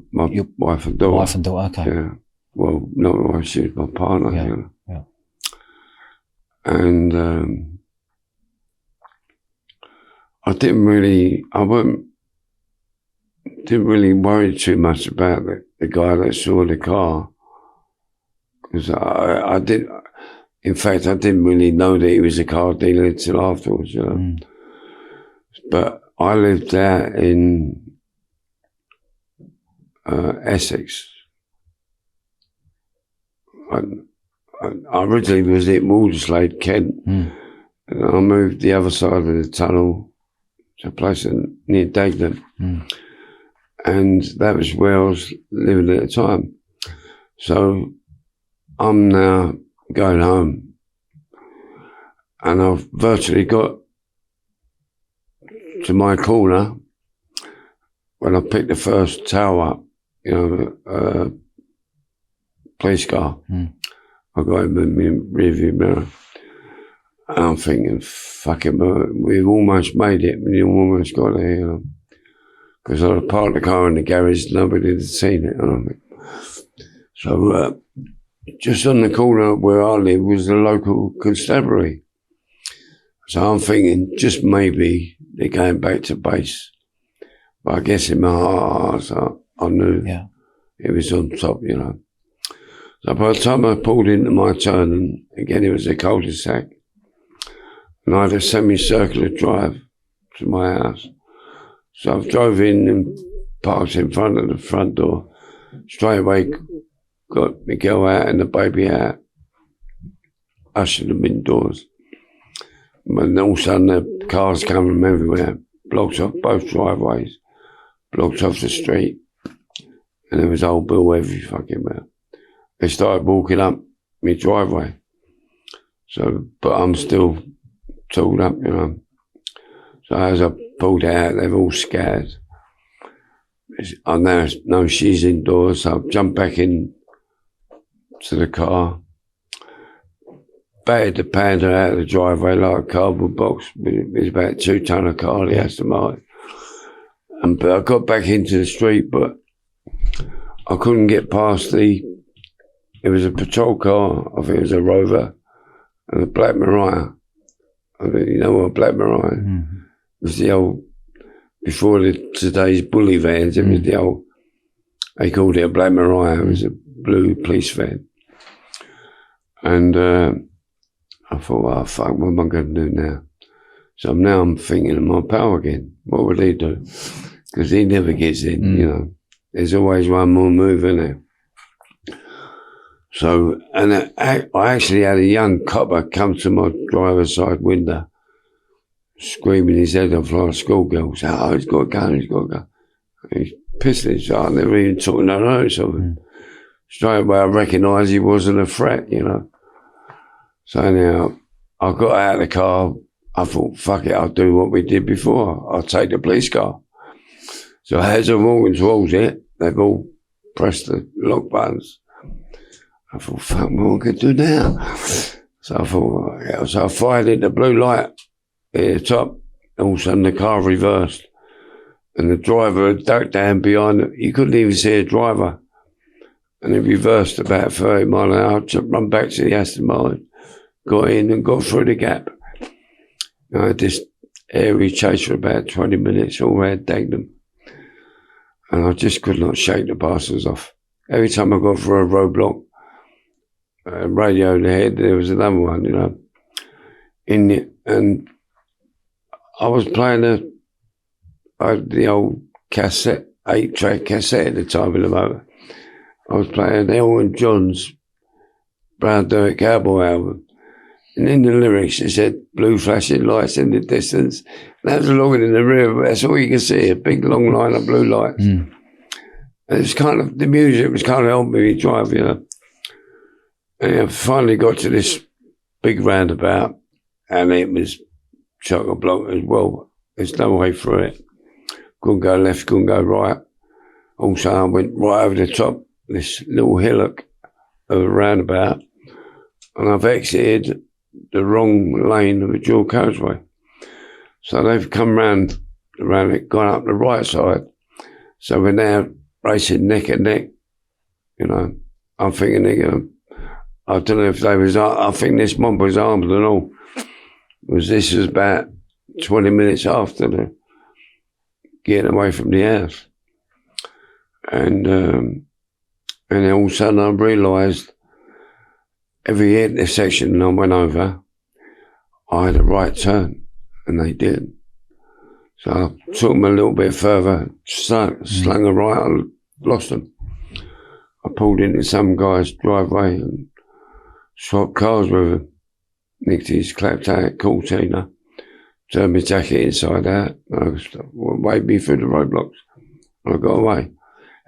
wife and daughter. Wife and daughter, okay. Yeah. Well, not my wife, she was my partner. Yeah. And I didn't really worry too much about the guy that saw the car, because I didn't really know that he was a car dealer until afterwards, you know. Mm. But I lived out in Essex. I originally was at Walderslade, Kent, and I moved the other side of the tunnel to a place near Dagenham, and that was where I was living at the time. So I'm now going home, and I've virtually got to my corner when I picked the first tow up, you know, police car. I got him in my rearview mirror. And I'm thinking, fuck it, we've almost made it. We almost got there, you know. Because I parked the car in the garage, nobody had seen it. You know. So just on the corner where I live was the local constabulary. So I'm thinking, just maybe they're going back to base. But I guess in my heart, I knew it was on top, you know. So by the time I pulled into my turn, and again it was a cul-de-sac, and I had a semicircular drive to my house. So I drove in and parked in front of the front door. Straight away got the girl out and the baby out, ushered them indoors. But all of a sudden the cars coming from everywhere, blocked off both driveways, blocked off the street, and there was old Bill every fucking where. They started walking up my driveway. So, but I'm still tooled up, you know. So as I pulled out, they've all scattered. I now know she's indoors, so I jumped back in to the car, batted the Panda out of the driveway like a cardboard box. It was about a 2-tonner car, the Aston Martin. But I got back into the street, but I couldn't get past it was a patrol car, I think it was a Rover, and a Black Mariah. I mean, you know what, Black Mariah? It was the old, before today's bully vans, it was the old, they called it a Black Mariah. It was a blue police van. And I thought, oh fuck, what am I going to do now? So now I'm thinking of my pal again. What would he do? Because he never gets in, you know. There's always one more move, isn't there? So, and I actually had a young copper come to my driver's side window, screaming his head off like a schoolgirl. Saying, oh, he's got a gun, he's got a gun. He's pissing his heart. I never even took no notice of him. Straight away I recognised he wasn't a threat, you know. So anyhow, I got out of the car. I thought, fuck it, I'll do what we did before. I'll take the police car. So as I'm walking towards it, they've all pressed the lock buttons. I thought, fuck, what am I going to do now? So I thought, so I fired in the blue light at the top. All of a sudden the car reversed. And the driver had ducked down behind it. You couldn't even see a driver. And it reversed about 30 miles an hour. I run back to the Aston Martin, got in and got through the gap. And I had this airy chase for about 20 minutes all around Dagenham. And I just could not shake the bastards off. Every time I got through a roadblock, radio in the head, there was another one, you know, in it. And I was playing the old cassette, 8-track cassette at the time in the motor. I was playing Elton John's Brown Dirt Cowboy album. And in the lyrics it said, blue flashing lights in the distance. And that was longer in the rear, but that's all you can see, a big long line of blue lights. And it's kind of, the music was kind of helping me drive, you know. And I finally got to this big roundabout, and it was chock-a-block as well. There's no way through it. Couldn't go left, couldn't go right. Also, I went right over the top, this little hillock of a roundabout, and I've exited the wrong lane of a dual carriageway. So they've come round it, gone up the right side. So we're now racing neck and neck, you know. I'm thinking they're going to, I don't know if they was, I think this mob was armed and all. This was about 20 minutes after the getting away from the house. And then all of a sudden I realised every intersection I went over, I had a right turn, and they did. So I took them a little bit further, slung a right, I lost them. I pulled into some guy's driveway and swapped cars with him. Nicked his clapped out Cortina, turned my jacket inside out, waved me through the roadblocks. I got away.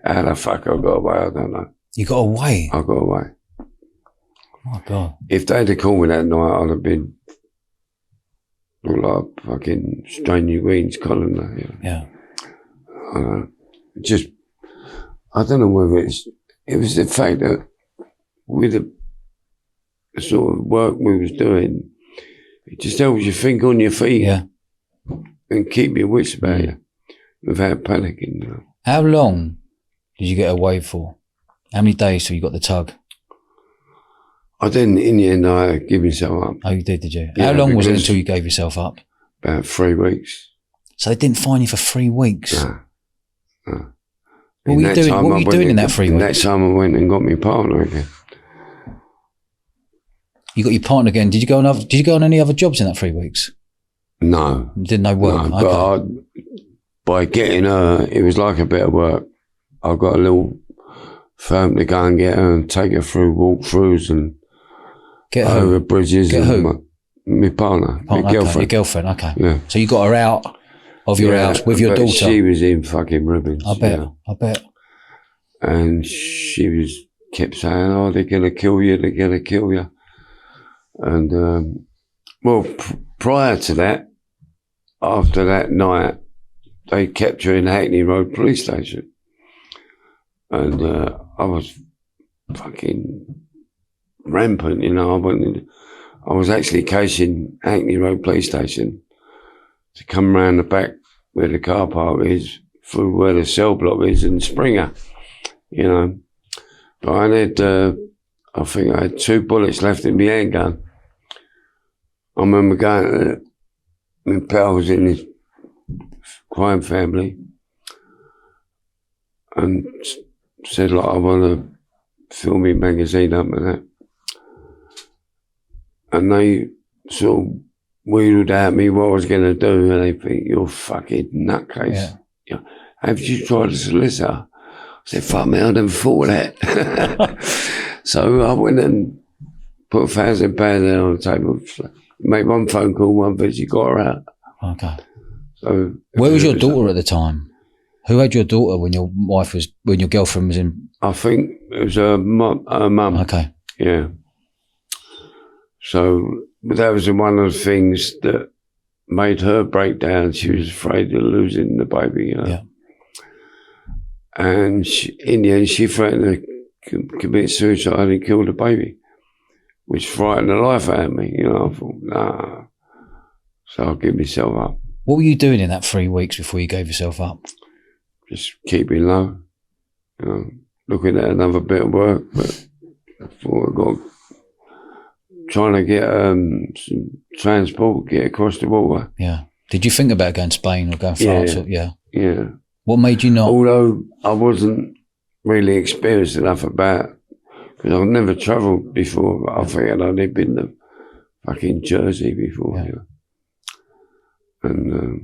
How the fuck I got away, I don't know. You got away? I got away. Oh my God. If they'd have called me that night, I'd have been like fucking Stranger Queen's colander. You know? Yeah. Just, I don't know whether it was the fact that with the sort of work we was doing, it just helps you think on your feet, yeah, and keep your wits about you without panicking. You know? How long did you get away for? How many days till you got the tug? I didn't, in the end, I gave myself up. Oh, you did you? Yeah, how long was it until you gave yourself up? About 3 weeks. So they didn't find you for 3 weeks? No. What were you doing in that 3 weeks? That time I went and got my partner again. You got your partner again. Did you go on any other jobs in that 3 weeks? No. You did no work? No, okay. but by getting her, it was like a bit of work. I got a little firm to go and get her and take her through walkthroughs and get over bridges. Get and my partner, my girlfriend. Okay. Your girlfriend, okay. Yeah. So you got her out of your house with your daughter? She was in fucking ribbons. I bet. And she kept saying, oh, they're going to kill you, they're going to kill you. And, prior to that, after that night, they kept her in Hackney Road Police Station. And I was fucking rampant, you know. I was actually casing Hackney Road Police Station to come round the back where the car park is, through where the cell block is, and Springer, you know. But I think I had 2 bullets left in my handgun. I remember going to my pal was in his crime family and said, like, I want to fill my magazine up and that. And they sort of wheeled at me what I was going to do, and they think, you're fucking nutcase. Yeah. Have you tried a solicitor? I said, fuck me, I never thought of that. So I went and put £1,000 there on the table, made 1 phone call, 1 visit, got her out. Okay. So where was your daughter at the time? Who had your daughter when your girlfriend was in? I think it was her mum. Okay. Yeah. So that was one of the things that made her break down. She was afraid of losing the baby, you know. Yeah. And in the end, she threatened to commit suicide and kill the baby, which frightened the life out of me. You know, I thought, nah. So I'll give myself up. What were you doing in that 3 weeks before you gave yourself up? Just keeping low, you know, looking at another bit of work, but I thought I got trying to get some transport, get across the water. Yeah. Did you think about going to Spain or going France? Yeah. What made you not? Although I wasn't really experienced enough about, because I've never travelled before, but I think I'd only been to fucking Jersey before. Yeah. You know.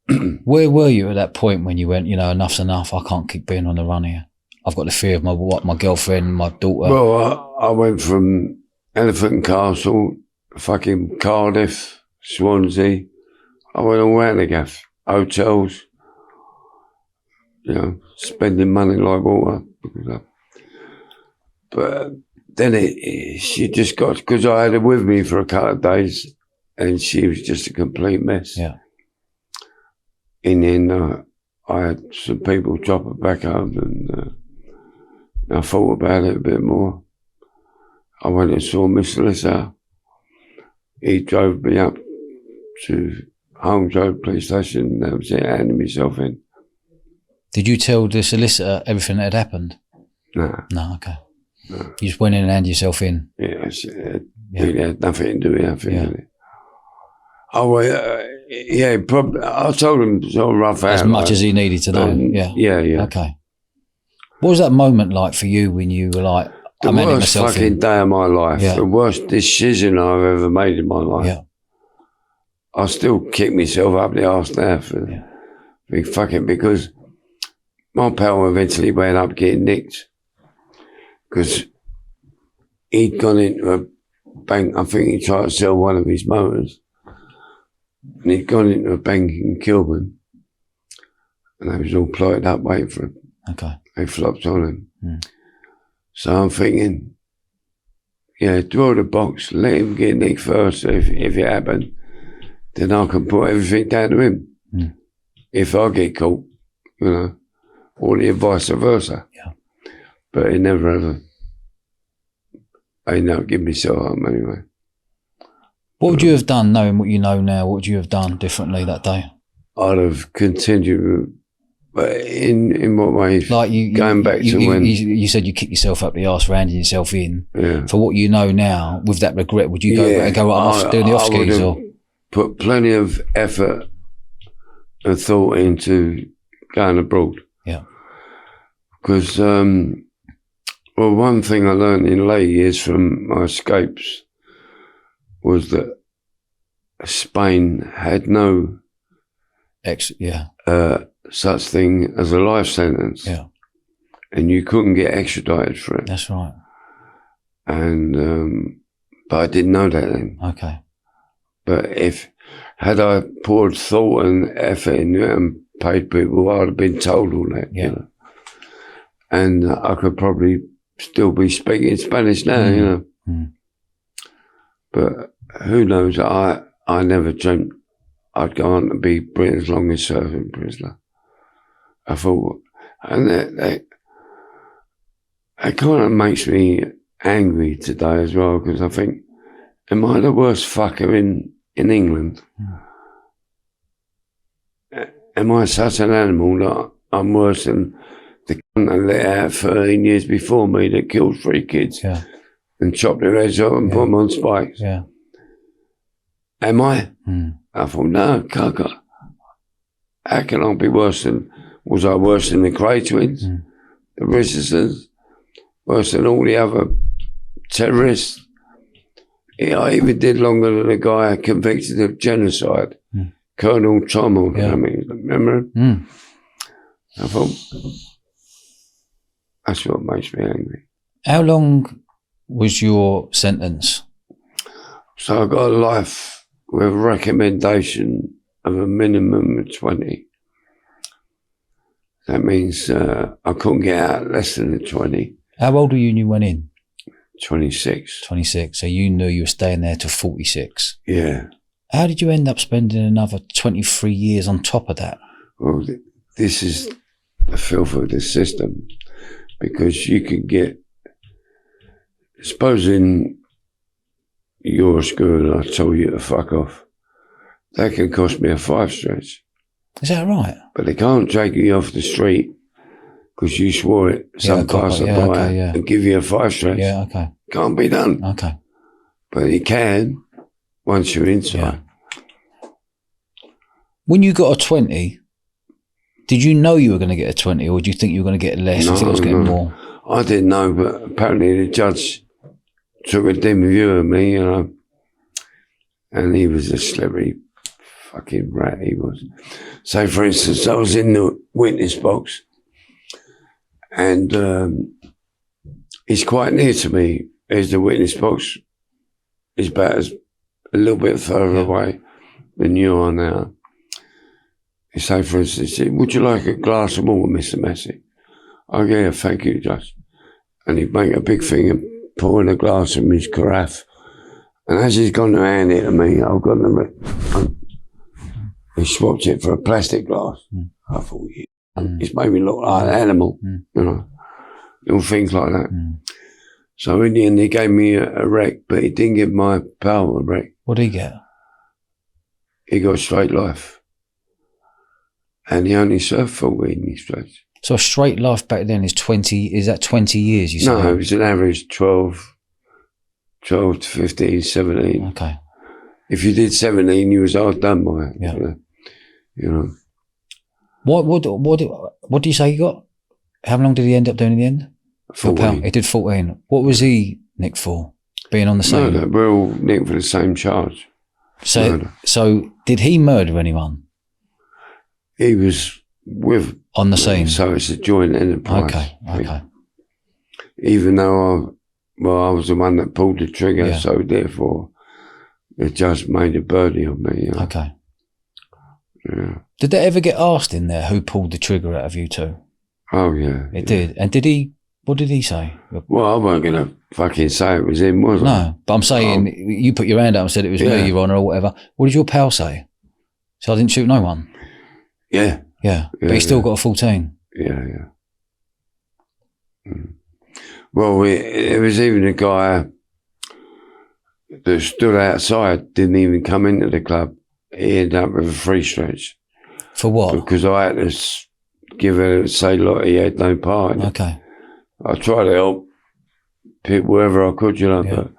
And where were you at that point when you went, you know, enough's enough, I can't keep being on the run here? I've got the fear of my girlfriend, my daughter. Well, I went from Elephant and Castle, fucking Cardiff, Swansea. I went all around the gaff, hotels, you know, spending money like water. But then she just got, because I had her with me for a couple of days, and she was just a complete mess. Yeah. In the end, I had some people drop her back home, and I thought about it a bit more. I went and saw Mr. Solicitor. He drove me up to Holmes Road Police Station, and that was it, handing myself in. Did you tell the solicitor everything that had happened? No. No, okay. No. You just went in and handed yourself in. Yeah, it had nothing to do with nothing. Yeah. Oh, yeah, probably. I told him sort of rough out. As much as he needed to know. Yeah. Okay. What was that moment like for you when you were like, the worst fucking day of my life, the worst decision I've ever made in my life. Yeah. I still kick myself up the arse now for fucking, because my pal eventually went up getting nicked because he'd gone into a bank. I think he tried to sell one of his motors, and he'd gone into a bank in Kilburn, and they was all plotted up waiting for him. Okay. They flopped on him. So I'm thinking, draw the box, let him get nicked first. If it happened, then I can put everything down to him. If I get caught, or vice versa. Yeah. But it never ever. I ended up giving myself up anyway. What would you have done, knowing what you know now? What would you have done differently that day? I'd have continued, but in what way? Like going back to when you said you kicked yourself up the arse for handing yourself in. Yeah. For what you know now, with that regret, would you go off doing the off skis or? Put plenty of effort and thought into going abroad. Yeah. Because, one thing I learned in later years from my escapes was that Spain had no such thing as a life sentence. Yeah. And you couldn't get extradited for it. That's right. And, but I didn't know that then. Okay. But had I poured thought and effort in it and paid people, I'd have been told all that. Yeah. And I could probably still be speaking Spanish now, But who knows? I never dreamt I'd go on to be Britain's longest serving prisoner. I thought, and that kind of makes me angry today as well, because I think, am I the worst fucker in England? Am I such an animal that I'm worse than the cunt that let out 13 years before me that killed 3 kids and chopped their heads off and put them on spikes? Yeah. Am I? I thought, no, how can I be worse than, was I worse than the Cray twins, the Richardsons, worse than all the other terrorists? I even did longer than a guy convicted of genocide, Colonel Tom, remember him? I thought, that's what makes me angry. How long was your sentence? So I got a life with a recommendation of a minimum of 20. That means I couldn't get out less than 20. How old were you when you went in? 26. 26. So you knew you were staying there till 46. Yeah. How did you end up spending another 23 years on top of that? Well, this is the filth of the system, because you could get, supposing your school, I told you to fuck off, that can cost me a 5 stretch. Is that right? But they can't take you off the street because you swore it, some passerby, and give you a 5 stretch. Yeah, okay. Can't be done. Okay. But it can once you're inside. Yeah. When you got a 20, did you know you were going to get a 20, or do you think you were going to get less? No, I think I was getting more. I didn't know, but apparently the judge took a dim view of me, and he was a slippery fucking rat, he was. So, for instance, I was in the witness box, and he's quite near to me. As the witness box is about a little bit further away than you are now. So, for instance, he said, would you like a glass of water, Mr Massey? Oh, yeah, thank you, Judge. And he'd make a big thing and pour in a glass from his carafe. And as he's gone to hand it to me, I've got he swapped it for a plastic glass. I thought, it's made me look like an animal, little things like that. So in the end, he gave me a wreck, but he didn't give my pal a wreck. What did he get? He got straight life. And he only served 14 in his stretch. So a straight life back then is 20. Is that 20 years? You say? No, it was an average 12 to 15, 17. Okay. If you did 17, you was hard done by it. Yeah. You know. What do you say you got? How long did he end up doing in the end? 14. He did 14. What was he nicked for? Being on the same? No, we're all nicked for the same charge. So did he murder anyone? He was with on the scene. So it's a joint enterprise. Okay. Even though I was the one that pulled the trigger, so therefore the judge made a birdie on me. You know? Okay. Yeah. Did they ever get asked in there who pulled the trigger out of you two? Oh yeah. It did. And did he? What did he say? Well, I wasn't gonna fucking say it was him, was I? No, but I'm saying you put your hand up and said it was me, Your Honour, or whatever. What did your pal say? So I didn't shoot no one. Yeah. But he still got a 14. Yeah. Mm. Well, there was even a guy that stood outside, didn't even come into the club. He ended up with a free stretch. For what? Because I had to say, look, he had no part in it. Okay. I tried to help people wherever I could, you know, but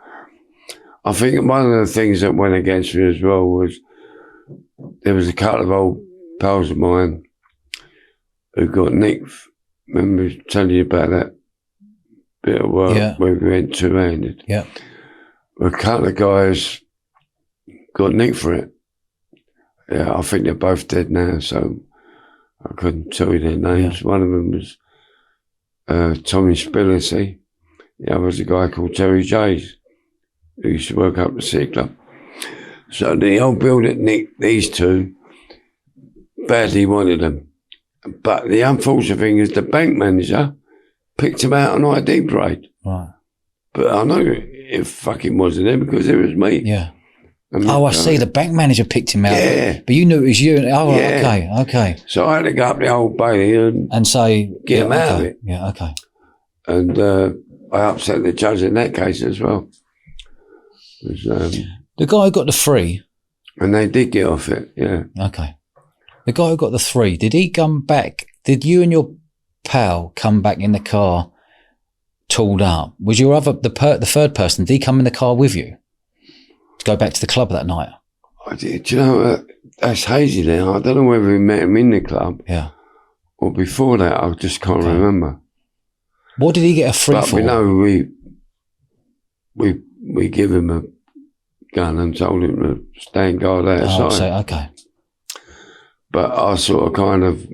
I think one of the things that went against me as well was there was a couple of old pals of mine who got nicked. Remember telling you about that bit of work where we went two-handed? Yeah. A couple of guys got nicked for it. Yeah, I think they're both dead now, so I couldn't tell you their names. Yeah. One of them was Tommy Spillicy. The other was a guy called Terry Jays, who used to work up the City Club. So the old building nicked these two, badly wanted them. But the unfortunate thing is the bank manager picked him out on ID parade. Right. But I know it fucking wasn't him because it was me. Yeah. I see. The bank manager picked him out. Yeah. But you knew it was you. Oh, okay. So I had to go up the old Bailey and say, get him out of it. Yeah, okay. And I upset the judge in that case as well. The guy who got the 3. And they did get off it, yeah. Okay. The guy who got the 3, did he come back? Did you and your pal come back in the car tooled up? Was your the third person, did he come in the car with you to go back to the club that night? I did. Do you know, that's hazy now. I don't know whether we met him in the club or before that. I just can't remember. What did he get a 3 for? We know we give him a gun and told him to stand guard outside. Okay. But I sort of kind of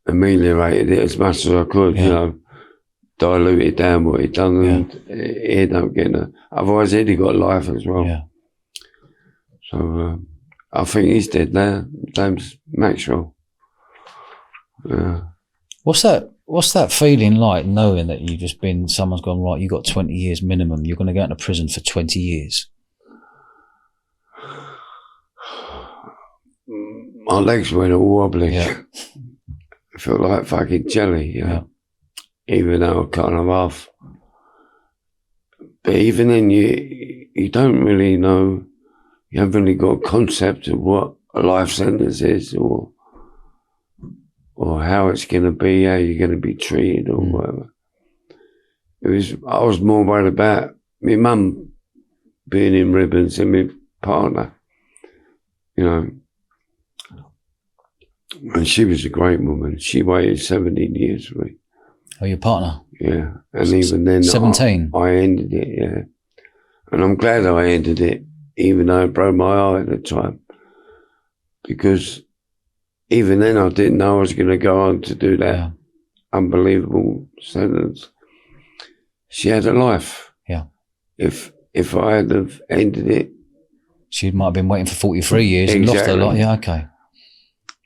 ameliorated it as much as I could, you know, diluted down what he'd done and he ended up getting otherwise he'd have got life as well. Yeah. So I think he's dead now. His name's Maxwell. What's that feeling like, knowing that you've just been, someone's gone, right, you got 20 years minimum, you're going to go into prison for 20 years? My legs went all wobbly. Yeah. I felt like fucking jelly, you know, even though I kind of half. But even then, you don't really know, you haven't really got a concept of what a life sentence is or how it's going to be, how you're going to be treated or whatever. I was more worried about my mum being in ribbons and my partner, you know. And she was a great woman. She waited 17 years for me. Oh, your partner? Yeah. And even then, 17? I ended it, yeah. And I'm glad I ended it, even though it broke my heart at the time. Because even then, I didn't know I was going to go on to do that unbelievable sentence. She had a life. Yeah. If I had have ended it. She might have been waiting for 43 years and lost her life. Yeah, okay.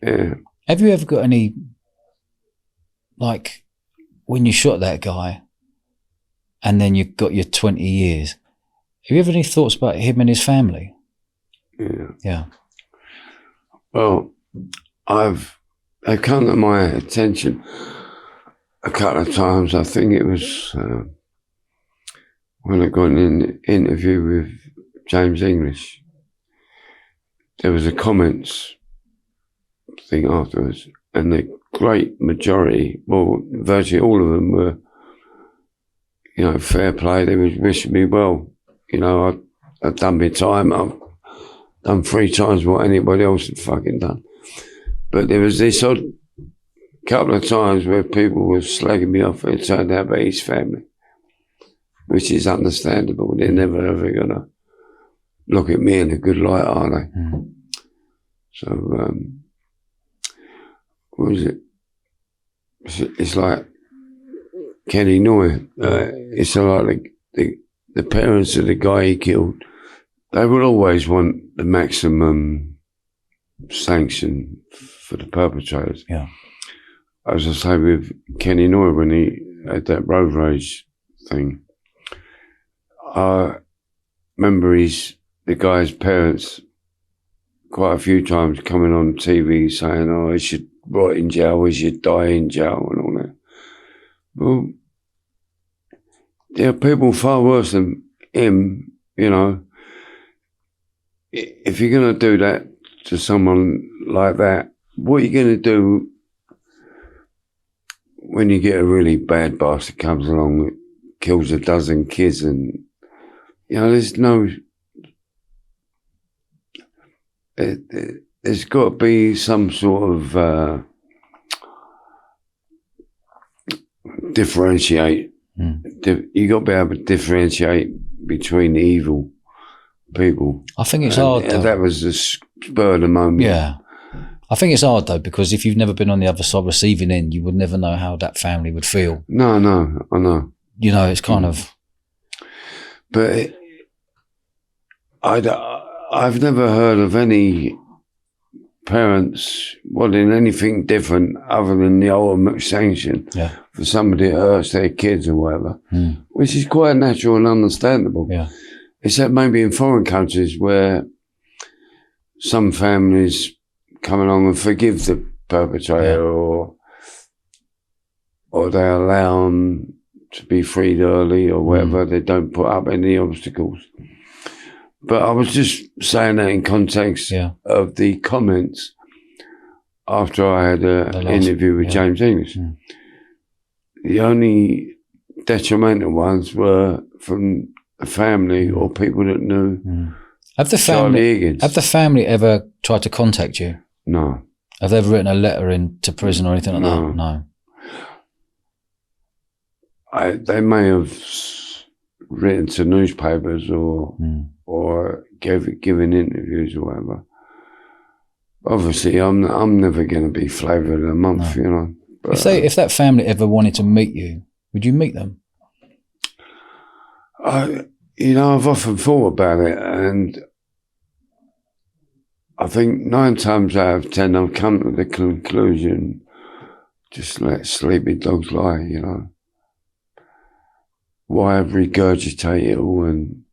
Yeah. Have you ever got any, like, when you shot that guy and then you got your 20 years, have you ever any thoughts about him and his family? Yeah. Yeah. Well, they've come to my attention a couple of times. I think it was when I got an interview with James English. There was a comments thing afterwards, and the great majority, well, virtually all of them were, you know, fair play. They was wishing me well. You know, I'd done my time. I've done 3 times what anybody else had fucking done. But there was this odd couple of times where people were slagging me off, and it turned out about his family, which is understandable. They're never ever going to look at me in a good light, are they? Mm. So, what was it? It's like Kenny Noy. It's like the parents of the guy he killed, they would always want the maximum sanction for the perpetrators. Yeah. As I say, with Kenny Noy, when he had that road rage thing, I remember the guy's parents quite a few times coming on TV saying, oh, he should rot in jail, he should die in jail and all that. Well, there are people far worse than him, you know. If you're going to do that to someone like that, what are you going to do when you get a really bad bastard comes along that kills a dozen kids? And, you know, there's got to be some sort of differentiate. You got to be able to differentiate between evil people. I think it's hard. That was the spur of the moment. Yeah, I think it's hard though, because if you've never been on the other side, receiving end, you would never know how that family would feel. No, I know. You know, it's kind of. But I've never heard of any parents wanting anything different other than the ultimate sanction for somebody that hurts their kids or whatever, which is quite natural and understandable. Yeah. Except maybe in foreign countries where some families come along and forgive the perpetrator, or they allow them to be freed early or whatever. They don't put up any obstacles. But I was just saying that in context of the comments after I had an interview with James English. The only detrimental ones were from a family or people that knew Charlie Higgins. Have the family ever tried to contact you? No. Have they ever written a letter into prison or anything like that? No. They may have written to newspapers or given interviews or whatever. Obviously, I'm never going to be flavour of the month, you know. But, if that family ever wanted to meet you, would you meet them? You know, I've often thought about it, and I think 9 times out of 10 I've come to the conclusion, just let sleepy dogs lie, you know. Why regurgitate it all and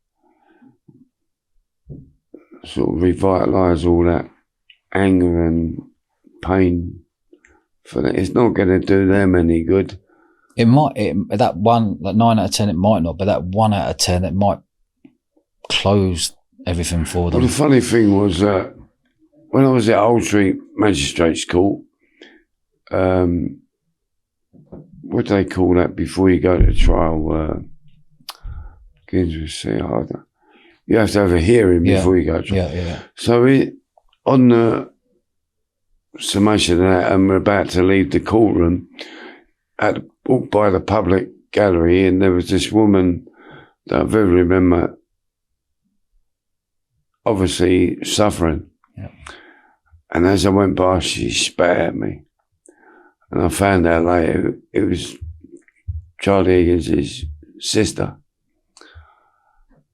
sort of revitalise all that anger and pain for that? It's not going to do them any good. It might, that 9 out of 10, it might not, but that 1 out of 10, it might close everything for them. Well, the funny thing was that when I was at Old Street Magistrates Court, what do they call that before you go to trial? Begins with C. You have to have a hearing before you go to trial. Yeah. So on the summation of that, and we're about to leave the courtroom, walked by the public gallery, and there was this woman that I vividly remember, obviously suffering. Yeah. And as I went by, she spat at me. And I found out later it was Charlie Higgins' sister.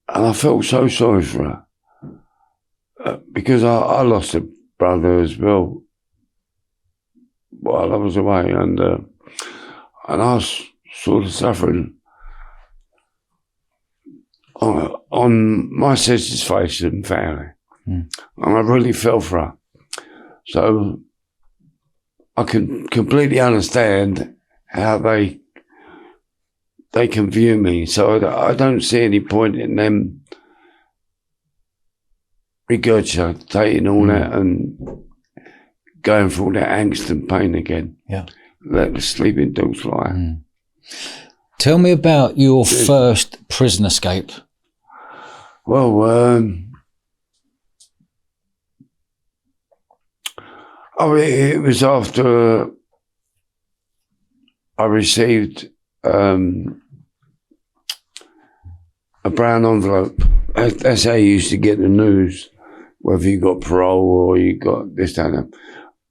And I felt so sorry for her. Because I lost a brother as well while I was away. And I was sort of suffering on my sister's face and family. And I really felt for her. So I can completely understand how they can view me. So I don't see any point in them regurgitating all that and going through that angst and pain again. Yeah. Let the sleeping dogs lie. Tell me about your first prison escape. Well, it was after I received a brown envelope. That's how you used to get the news, whether you got parole or you got this, that, and that.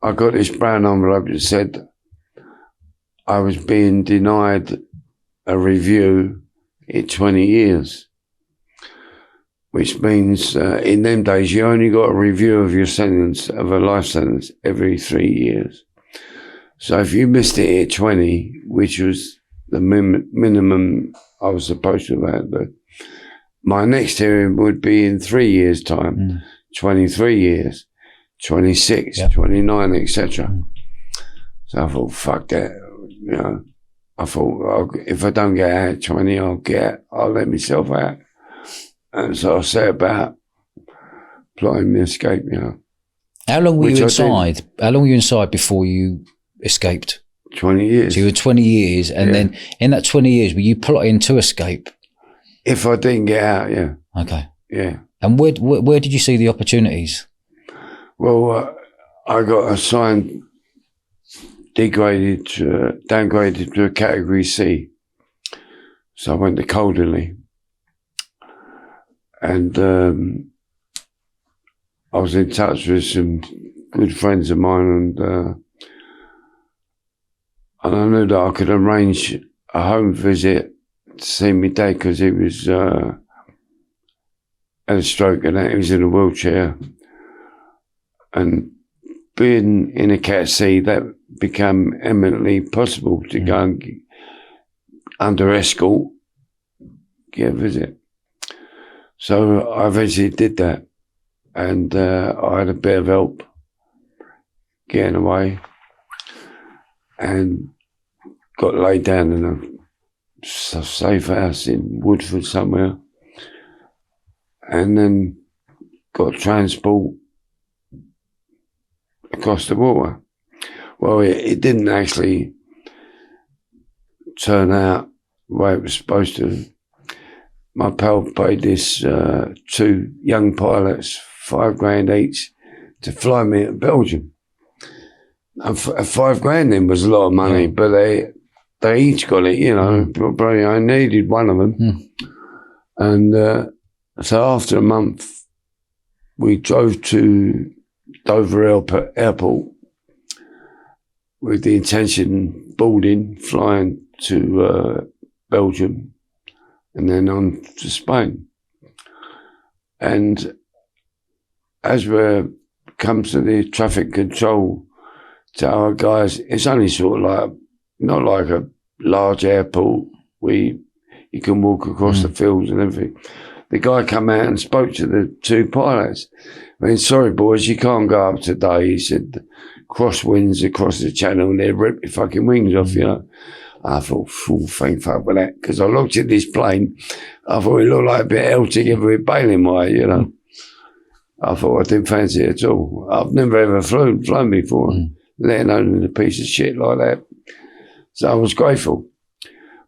I got this brown envelope that said I was being denied a review in 20 years, which means in them days you only got a review of your sentence, of a life sentence, every 3 years. So if you missed it at 20, which was the minimum I was supposed to have had, my next hearing would be in 3 years' time, 23 years, 26, 29, etc. So I thought, fuck that, you know. I thought, if I don't get out at 20, I'll let myself out. And so I set about plotting my escape, you know. How long were you inside? How long were you inside before you escaped? 20 years. So you were 20 years, and then in that 20 years, were you plotting to escape? If I didn't get out, yeah. Okay. Yeah. And where did you see the opportunities? Well, I got assigned, downgraded to a category C. So I went to Calderley. And I was in touch with some good friends of mine, and I knew that I could arrange a home visit to see my dad, because he was had a stroke and he was in a wheelchair. And being in a Cat C, that became eminently possible to go and under escort, get a visit. So I eventually did that, and I had a bit of help getting away, and got laid down in a safe house in Woodford somewhere, and then got transport across the water. Well, it didn't actually turn out the way it was supposed to. My pal paid this 2 young pilots $5,000 each to fly me to Belgium. And $5,000 then was a lot of money, but they each got it, you know. Probably I needed one of them. And so after a month, we drove to Dover Airport with the intention boarding, flying to Belgium, and then on to Spain. And as we come to the traffic control tower, guys, it's only sort of like, not like a large airport where you can walk across the fields and everything. The guy come out and spoke to the 2 pilots. I mean, sorry boys, you can't go up today. He said, crosswinds across the channel and they'll rip your fucking wings off, you know. I thought, thank fuck for that, because I looked at this plane, I thought it looked like a bit held together with baling wire, you know. I thought I didn't fancy it at all. I've never ever flown before, let alone in a piece of shit like that. So I was grateful.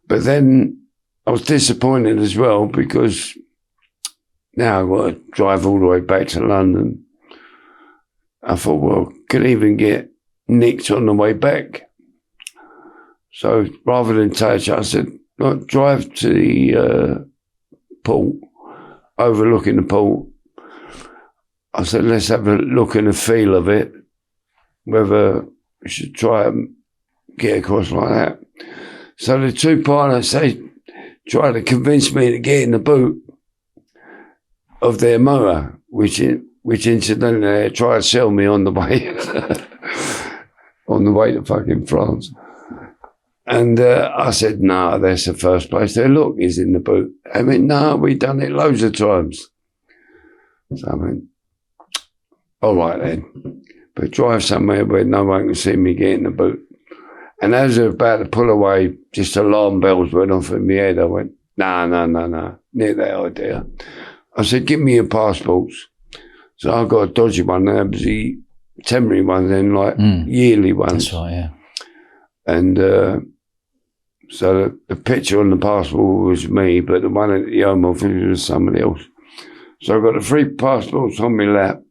But then I was disappointed as well, because now I've got to drive all the way back to London. I thought, well, could even get nicked on the way back. So rather than touch, I said, look, drive to the port, overlooking the port. I said, let's have a look and a feel of it, whether we should try and get across like that. So the 2 pilots, they tried to convince me to get in the boot of their motor, which incidentally they tried to sell me on the way, on the way to fucking France. And I said, no, that's the first place they look, is in the boot. I went, no, we've done it loads of times. So I went, all right then, but drive somewhere where no one can see me get in the boot. And as I was about to pull away, just alarm bells went off in my head. I went, no, near that idea. I said, give me your passports. So I got a dodgy one there, because he temporary ones then, like yearly ones. That's right, yeah. And so the picture on the passport was me, but the one at the Home Office was somebody else. So I got the 3 passports on my lap,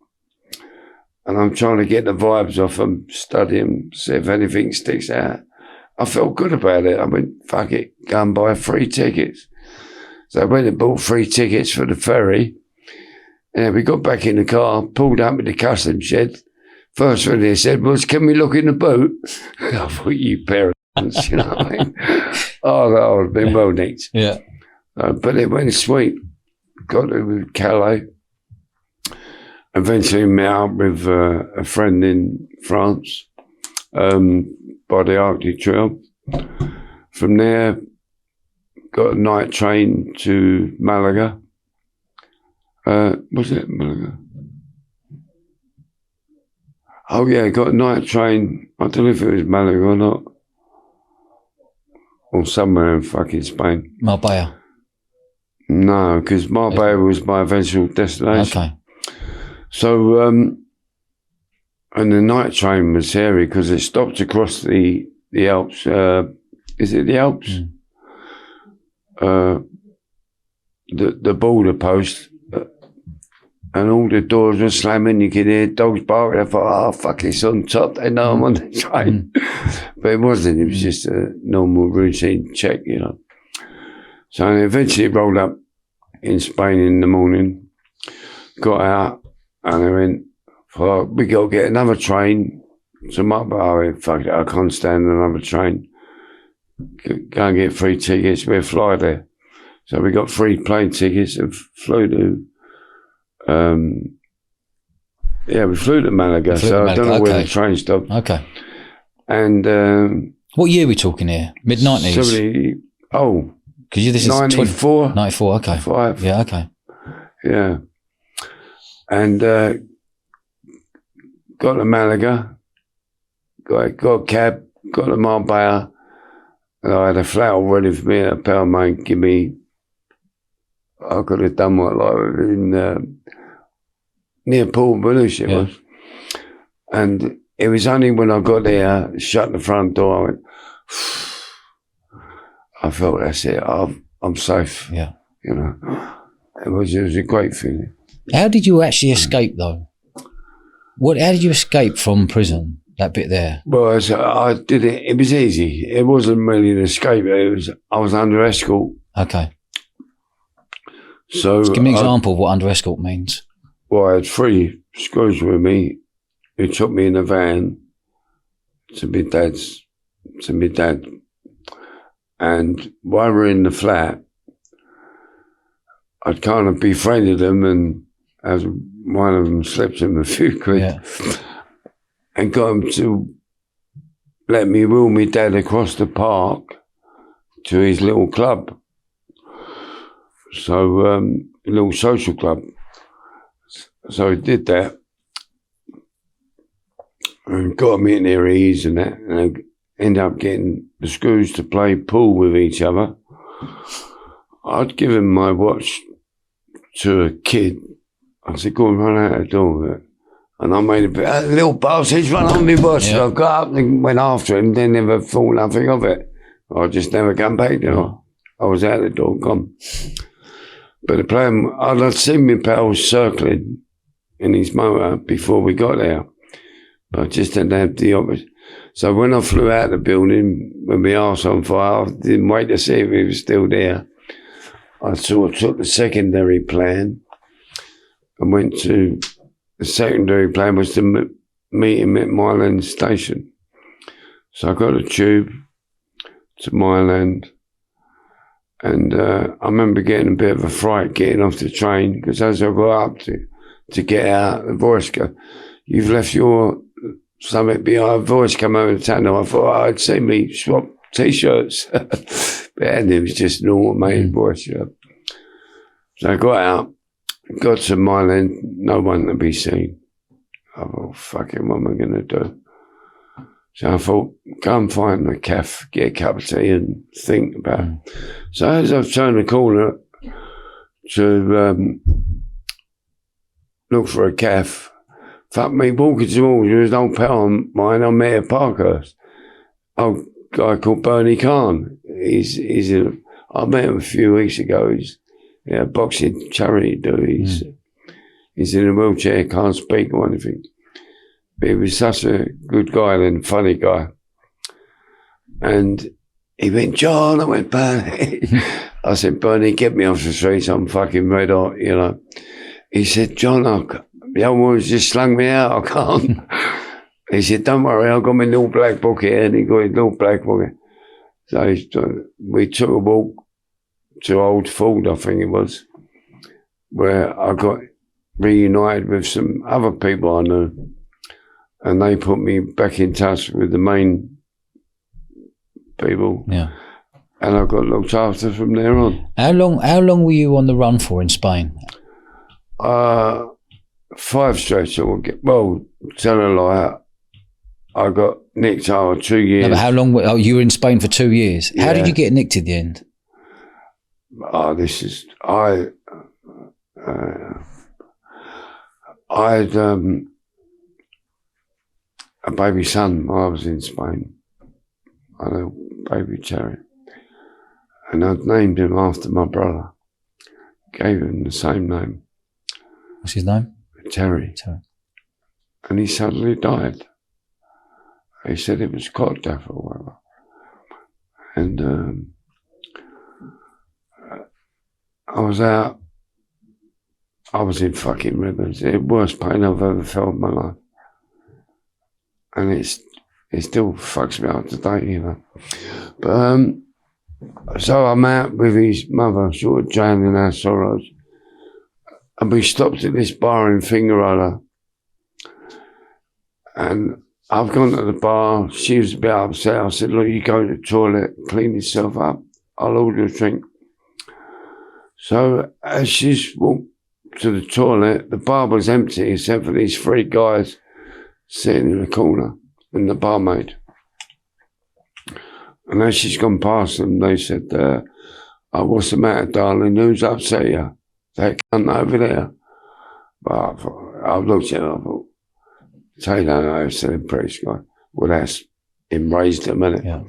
and I'm trying to get the vibes off them, study them, see if anything sticks out. I felt good about it. I went, fuck it, go and buy 3 tickets. So I went and bought 3 tickets for the ferry. And we got back in the car, pulled up at the customs shed. First thing they said was, can we look in the boot? I thought, you pair of you know what I mean? Oh, I've been well nicked. Yeah. But it went sweet. Got to Calais. Eventually met up with a friend in France by the Arctic Trail. From there, got a night train to Malaga. Was it Malaga? Oh yeah, got a night train. I don't know if it was Malaga or not. Or somewhere in fucking Spain. Marbella? No, because Marbella was my eventual destination. Okay. So, and the night train was hairy because it stopped across the Alps. Is it the Alps? The border post. And all the doors were slamming, you could hear dogs barking. I thought, oh, fuck, it's on top, they know I'm on the train. But it wasn't, it was just a normal routine check, you know. So I eventually rolled up in Spain in the morning, got out, and I went, well, we got to get another train. So I went, fuck it, I can't stand another train. Go and get 3 tickets, we'll fly there. So we got 3 plane tickets and flew to we flew to Malaga, so I don't know where the train stopped. Okay. And what year are we talking here? Mid-90s? Because this is 94. 94, okay. 5. Yeah, okay. Yeah. And got to Malaga, got a cab, got to Marbella, and I had a flat all ready for me, a pal mate give me. I could have done what like in near Port Boulouche it was. And it was only when I got there, shut the front door, I went, I felt that's it, I'm safe. Yeah. You know, it was a great feeling. How did you actually escape though? How did you escape from prison, that bit there? Well, I did it, it was easy. It wasn't really an escape, I was under escort. Okay. So give me an example of what under escort means. Well, I had 3 screws with me who took me in a van to my dad. And while we were in the flat, I'd kind of befriended them, and as one of them slipped him a few quid and got him to let me wheel my dad across the park to his little club. So, a little social club. So he did that and got me in their ears and that, and I ended up getting the screws to play pool with each other. I'd given my watch to a kid. I said, go and run out the door with it. And I made a bit, that little bastard's run on me watch. So I got up and went after him, then never thought nothing of it. I just never come back, you know. I was out the door, gone. But the plan, I'd seen my pals circling in his motor before we got there. But I just didn't have the opposite. So when I flew out of the building with my arse on fire, I didn't wait to see if he was still there. I sort of took the secondary plan and went to, the secondary plan was to meet him at Myland Station. So I got a tube to Myland. And I remember getting a bit of a fright getting off the train, because as I got up to get out, the voice go, you've left your something behind. Voice come over the tunnel. I thought I'd see me swap T-shirts. But it was just an automated voice. Yeah. So I got out, got to Myland, no one to be seen. I thought, fucking, what am I going to do? So I thought, go and find a cafe, get a cup of tea and think about it. So as I've turned the corner to look for a cafe, fuck me, walking towards there was an old pal of mine I met at Parkhurst. Old guy called Bernie Khan. I met him a few weeks ago. He's a boxing charity dude. He's in a wheelchair, can't speak or anything. But he was such a good guy and funny guy. And he went, John, I went, Bernie. I said, Bernie, get me off the streets, I'm fucking red hot, you know. He said, John, the old woman's just slung me out, I can't. He said, don't worry, I've got my little black book here, and he got his little black book here. So we took a walk to Old Ford, I think it was, where I got reunited with some other people I knew, and they put me back in touch with the main people. Yeah. And I got looked after from there on. How long were you on the run for in Spain? 5 stretch. Well, tell a lie. I got nicked over 2 years. No, but how long? You were in Spain for 2 years. Yeah. How did you get nicked at the end? I had a baby son while I was in Spain. I had a baby Cherry. And I'd named him after my brother. Gave him the same name. What's his name? Terry. And he suddenly died. He said it was cot death or whatever. And I was out. I was in fucking ribbons. The worst pain I've ever felt in my life. And it still fucks me up today, you know. But so I'm out with his mother, sort of drowning our sorrows. And we stopped at this bar in Fingerada. And I've gone to the bar. She was a bit upset. I said, look, you go to the toilet, clean yourself up. I'll order a drink. So as she's walked to the toilet, the bar was empty except for these 3 guys sitting in the corner and the barmaid. And as she's gone past them, they said, oh, what's the matter, darling? Who's upset you? That cunt over there. But I looked at her, I thought, say that, I said, the British guy. Well, that's enraged him, innit? Yeah.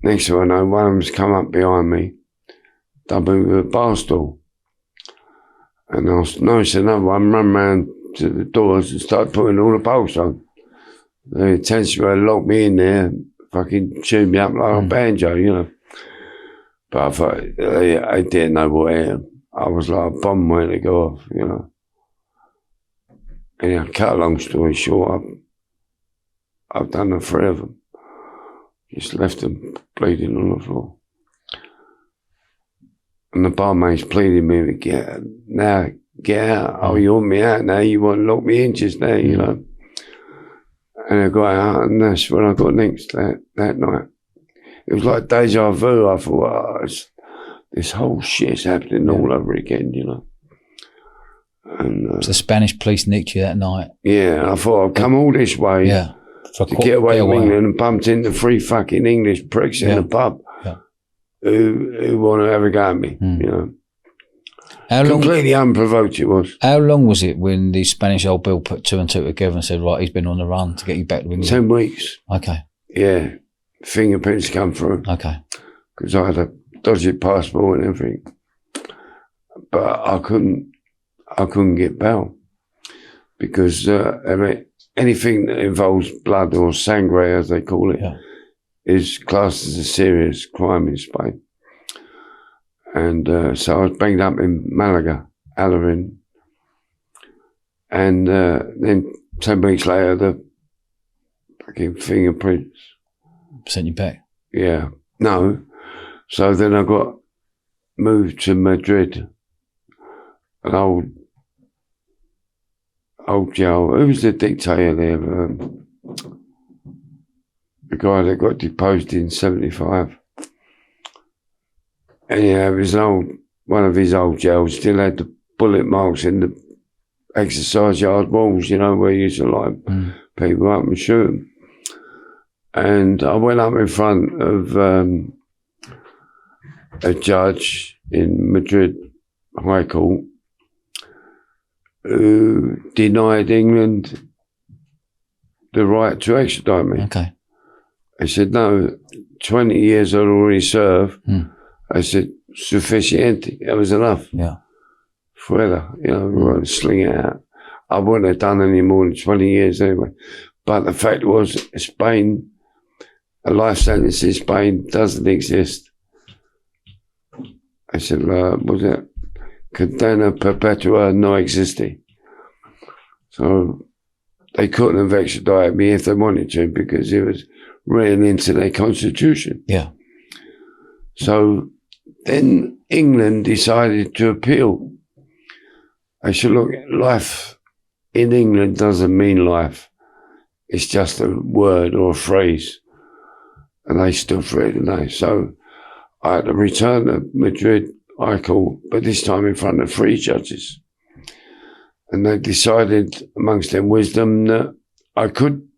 Next thing I know, one of them's come up behind me, dubbed me with a bar stool. And I noticed another one run round to the doors and started putting all the bolts on. The intention were to lock me in there and fucking tune me up like a banjo, you know. But I thought, I didn't know what hit him. I was like a bomb waiting to go off, you know. Anyhow, cut a long story short, I've done the 3 of them. Just left them bleeding on the floor. And the barmaid's pleading me to get out. Oh, you want me out now? You want to lock me in just now, you know? And I got out, and that's when I got nicked that night. It was like deja vu. I thought, this whole shit's happening all over again, you know. And so the Spanish police nicked you that night. Yeah, I thought I'd come all this way to get away from England and bumped into 3 fucking English pricks in the pub who want to have a go at me, you know. Completely unprovoked it was. How long was it when the Spanish old Bill put 2 and 2 together and said, right, he's been on the run to get you back to England? 10 weeks. Okay. Yeah. Fingerprints come through. Okay. Because I had a dodgy passport and everything. But I couldn't get bail. Because I mean, anything that involves blood or sangre, as they call it, is classed as a serious crime in Spain. And so I was banged up in Malaga, Alarin. And then 10 weeks later, the fucking fingerprints sent you back? Yeah. No. So then I got moved to Madrid. An old jail. Who was the dictator there? The guy that got deposed in 75. And yeah, it was one of his old jails, still had the bullet marks in the exercise yard walls, you know, where you used to line people up and shoot them. And I went up in front of a judge in Madrid High Court who denied England the right to extradite me. Okay. I said, no, 20 years I'd already served. I said, sufficiente. That was enough. Yeah. Forever, sling it out. I wouldn't have done any more than 20 years anyway. But the fact was, Spain, a life sentence in Spain doesn't exist. I said, was it condena perpetua no existe? So they couldn't have extradited me if they wanted to because it was written into their constitution. Yeah. So then England decided to appeal. I said, look, life in England doesn't mean life. It's just a word or a phrase. And they stood for it, didn't they? So I had to return to Madrid, High Court, but this time in front of 3 judges. And they decided, amongst their wisdom, that I could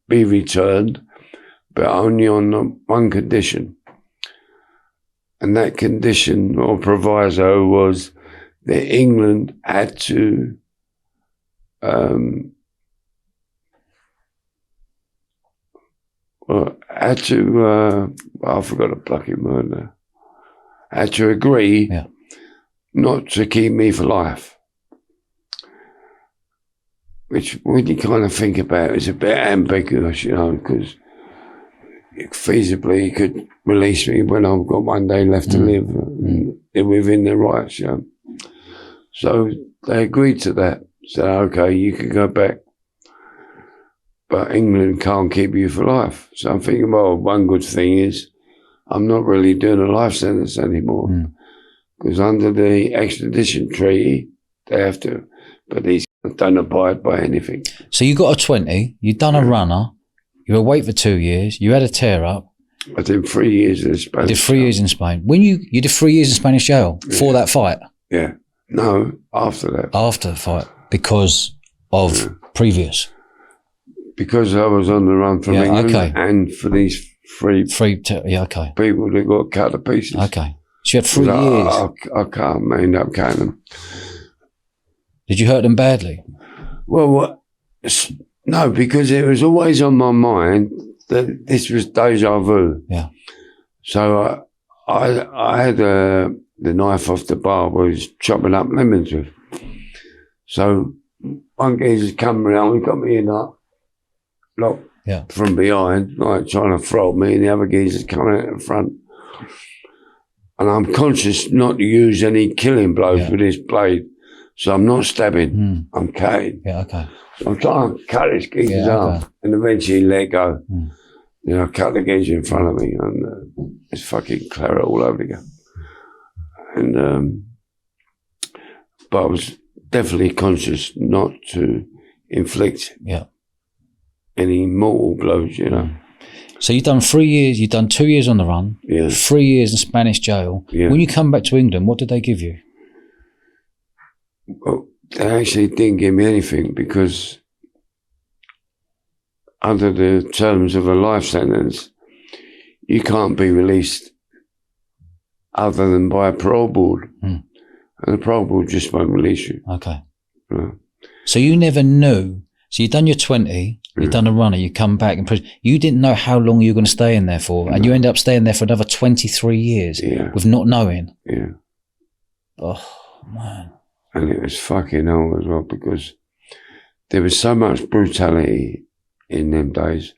be returned, but only on one condition. And that condition or proviso was that England had to I forgot a plucky word now. Had to agree not to keep me for life. Which, when you kind of think about it, is a bit ambiguous, because feasibly you could release me when I've got one day left to live within their rights, So they agreed to that. Said, okay, you can go back, but England can't keep you for life. So I'm thinking, well, one good thing is I'm not really doing a life sentence anymore because under the extradition treaty, they have to, but these don't abide by anything. So you got a 20, you done a runner, you were away for 2 years, you had a tear up. I did 3 years in Spain. You did 3 years in Spain. When you did 3 years in Spanish jail for that fight? Yeah. No, after that. After the fight, because of previous? Because I was on the run from England and for these three people that got cut to pieces. Okay. So you had 3 years. I can't end up cutting them. Did you hurt them badly? Well, no, because it was always on my mind that this was deja vu. Yeah. So I had the knife off the bar where I was chopping up lemons with. So one geezer's come around, he got me in that lock from behind, like trying to throw me, and the other geezer's coming out in front. And I'm conscious not to use any killing blows with this blade. So I'm not stabbing, I'm cutting. Yeah, okay. So I'm trying to cut this geezer's arm and eventually let go. I cut the geezer in front of me and it's fucking claret all over again. And, but I was definitely conscious not to inflict any mortal blows, So you've done 3 years, you've done 2 years on the run, 3 years in Spanish jail. When you come back to England, what did they give you? Well, they actually didn't give me anything because under the terms of a life sentence, you can't be released other than by a parole board. And the parole board just won't release you. Okay. So you never knew. So you've done your 20, you've done a runner, you come back in prison. You didn't know how long you were going to stay in there for, and you end up staying there for another 23 years with not knowing. Yeah. Oh, man. And it was fucking hell as well because there was so much brutality in them days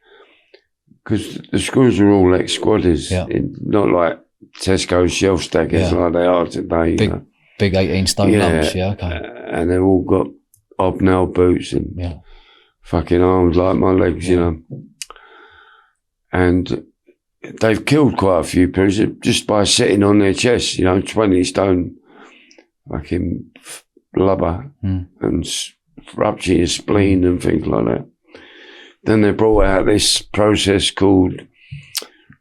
because the schools were all ex-squatters, not like Tesco shelf stackers like they are today. Big 18-stone lumps, And they've all got hobnail boots and fucking arms like my legs, And they've killed quite a few prisoners just by sitting on their chests, 20 stone fucking blubber and rupture your spleen and things like that. Then they brought out this process called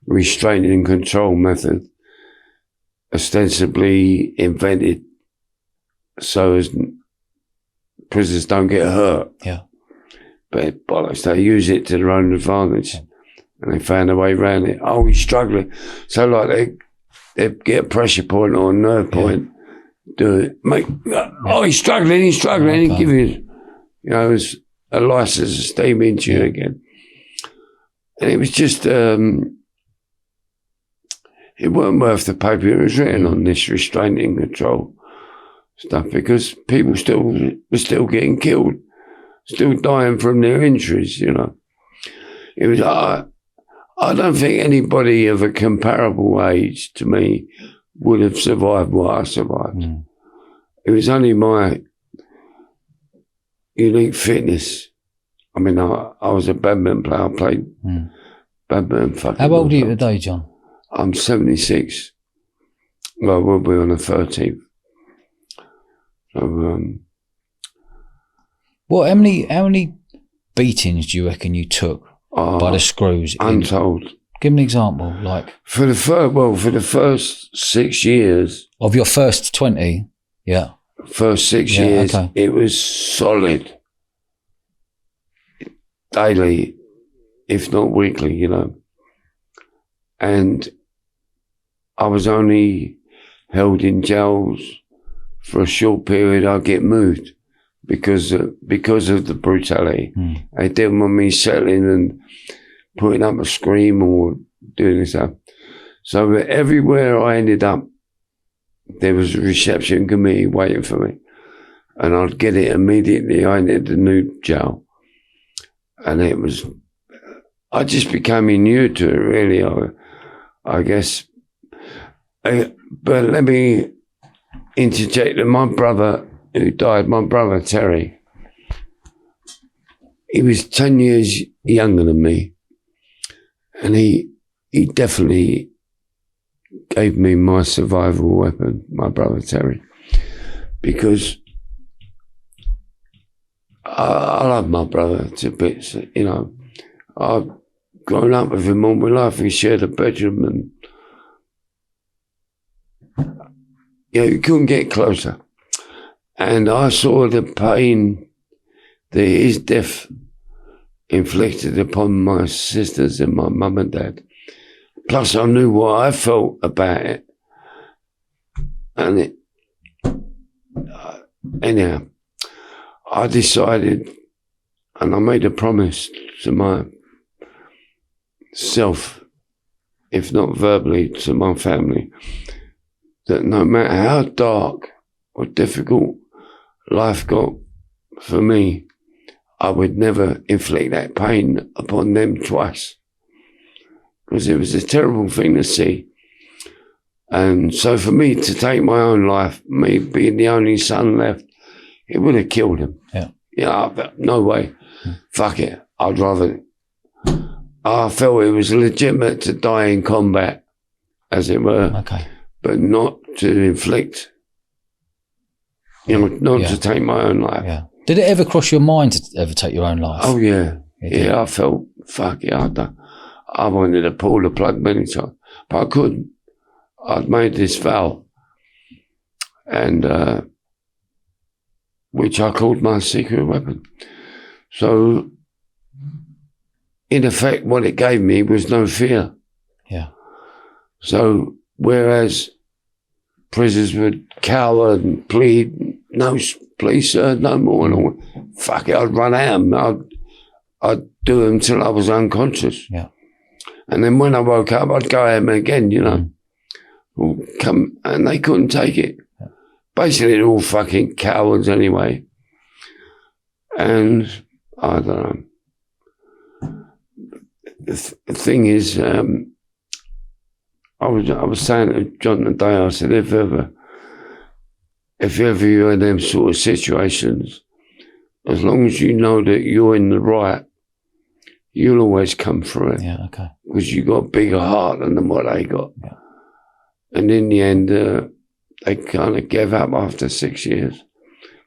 restraint and control method, ostensibly invented so as prisoners don't get hurt. Yeah. But bollocks, they use it to their own advantage. And they found a way around it. Oh, he's struggling. So like they get a pressure point or a nerve point, do it. He's struggling, he give it. It was a license to steam into you again. And it was just, it weren't worth the paper it was written on, this restraint and control stuff, because people were still getting killed, still dying from their injuries, you know. It was, I don't think anybody of a comparable age to me would have survived what I survived. It was only my unique fitness. I mean, I was a badminton player. I played badminton. How old are you today, John? I'm 76. Well, we'll be on the 13th. So, how many beatings do you reckon you took by the screws? Untold. Give me an example, like for the first 6 years of your first 20. Yeah. First 6 years, okay. It was solid, daily, if not weekly, you know. And I was only held in jails for a short period. I'd get moved because of the brutality. They didn't want me settling and putting up a scream or doing this stuff. So everywhere I ended up, there was a reception committee waiting for me, and I'd get it immediately. I entered the new jail, and I just became inured to it, really, I guess. But let me interject that my brother who died, my brother Terry, he was 10 years younger than me, and he definitely gave me my survival weapon, my brother Terry, because I love my brother to bits, you know. I've grown up with him all my life. We shared a bedroom, and you couldn't get closer. And I saw the pain that his death inflicted upon my sisters and my mum and dad. Plus, I knew what I felt about it. And anyhow, I decided, and I made a promise to myself, if not verbally, to my family, that no matter how dark or difficult life got for me, I would never inflict that pain upon them twice. Because it was a terrible thing to see. And so for me to take my own life, me being the only son left, it would have killed him. Yeah. Yeah, no way. Fuck it. I'd rather. I felt it was legitimate to die in combat, as it were. Okay. But not to inflict, not to take my own life. Yeah. Did it ever cross your mind to ever take your own life? Oh, yeah. I felt, fuck it, I wanted to pull the plug many times, but I couldn't. I'd made this vow, and which I called my secret weapon. So, in effect, what it gave me was no fear. Yeah. So, whereas prisoners would cower and plead, no, please, sir, no more, and all, fuck it, I'd run at them. I'd do them till I was unconscious. Yeah. And then when I woke up, I'd go at them again, you know. Come, and they couldn't take it. Yeah. Basically, they're all fucking cowards anyway. And I don't know. The thing is, I was saying to John today, I said, if ever you're in them sort of situations, as long as you know that you're in the right, you'll always come through it. Yeah, okay. Because you got a bigger heart than what they got. Yeah. And in the end, they kind of gave up after 6 years.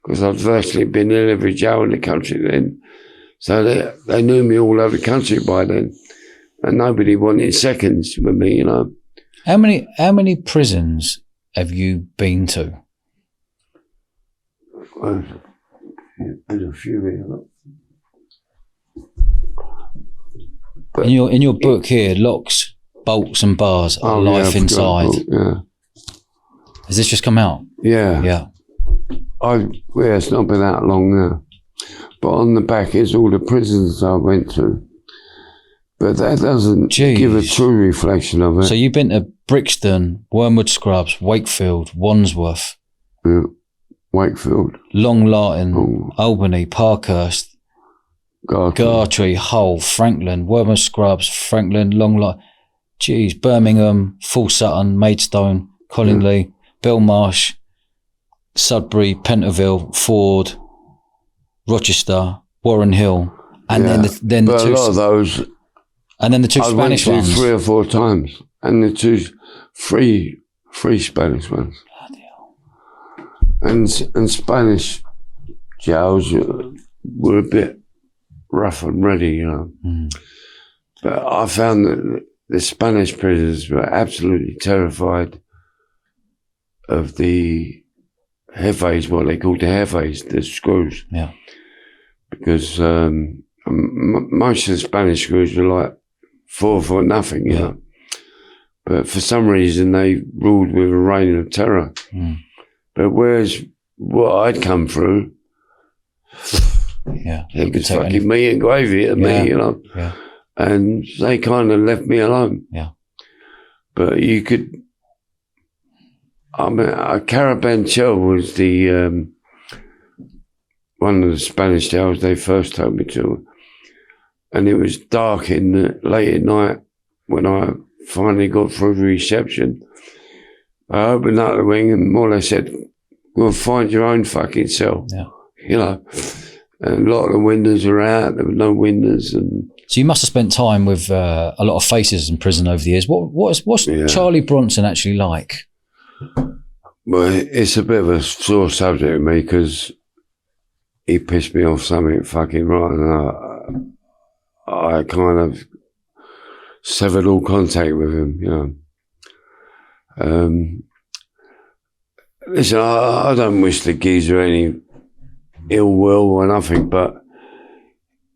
Because I'd virtually been in every jail in the country then. So they knew me all over the country by then. And nobody wanted seconds with me, you know. How many prisons have you been to? Well, there's a few here. But in your book here, Locks, Bolts and Bars, Life Inside. Yeah. Has this just come out? Yeah. Yeah. It's not been that long now. but on the back is all the prisons I went to. But that doesn't give a true reflection of it. So you've been to Brixton, Wormwood Scrubs, Wakefield, Wandsworth. Yeah. Wakefield. Long Lartin, Albany, Parkhurst, Gartree, Hull, Franklin, Wormwood Scrubs, Franklin, Long Lartin. Jeez, Birmingham, Full Sutton, Maidstone, Collingley, Belmarsh, Sudbury, Pentonville, Ford, Rochester, Warren Hill, and then the two. A lot of those. And then the two Spanish ones. 3 or 4 times, and the two free Spanish ones. Bloody hell. And Spanish jails were a bit rough and ready, you know. But I found that the Spanish prisoners were absolutely terrified of the jefes, what they called the jefes, the screws. Yeah. Because most of the Spanish screws were like 4 for nothing, you know. But for some reason they ruled with a reign of terror. But whereas what I'd come through, it was fucking meat and gravy to me, you know. Yeah. And they kind of left me alone. Yeah. But you could, I mean, Carabanchel was the one of the Spanish jails they first took me to. And it was dark late at night when I finally got through the reception. I opened up the wing and more or less said, well, find your own fucking cell. Yeah. You know, and a lot of the windows were out, there were no windows. And so you must have spent time with a lot of faces in prison over the years. What's Charlie Bronson actually like? Well, it's a bit of a sore subject with me because he pissed me off something fucking right, and I kind of severed all contact with him, you know. Listen, I don't wish the geezer any ill will or nothing, but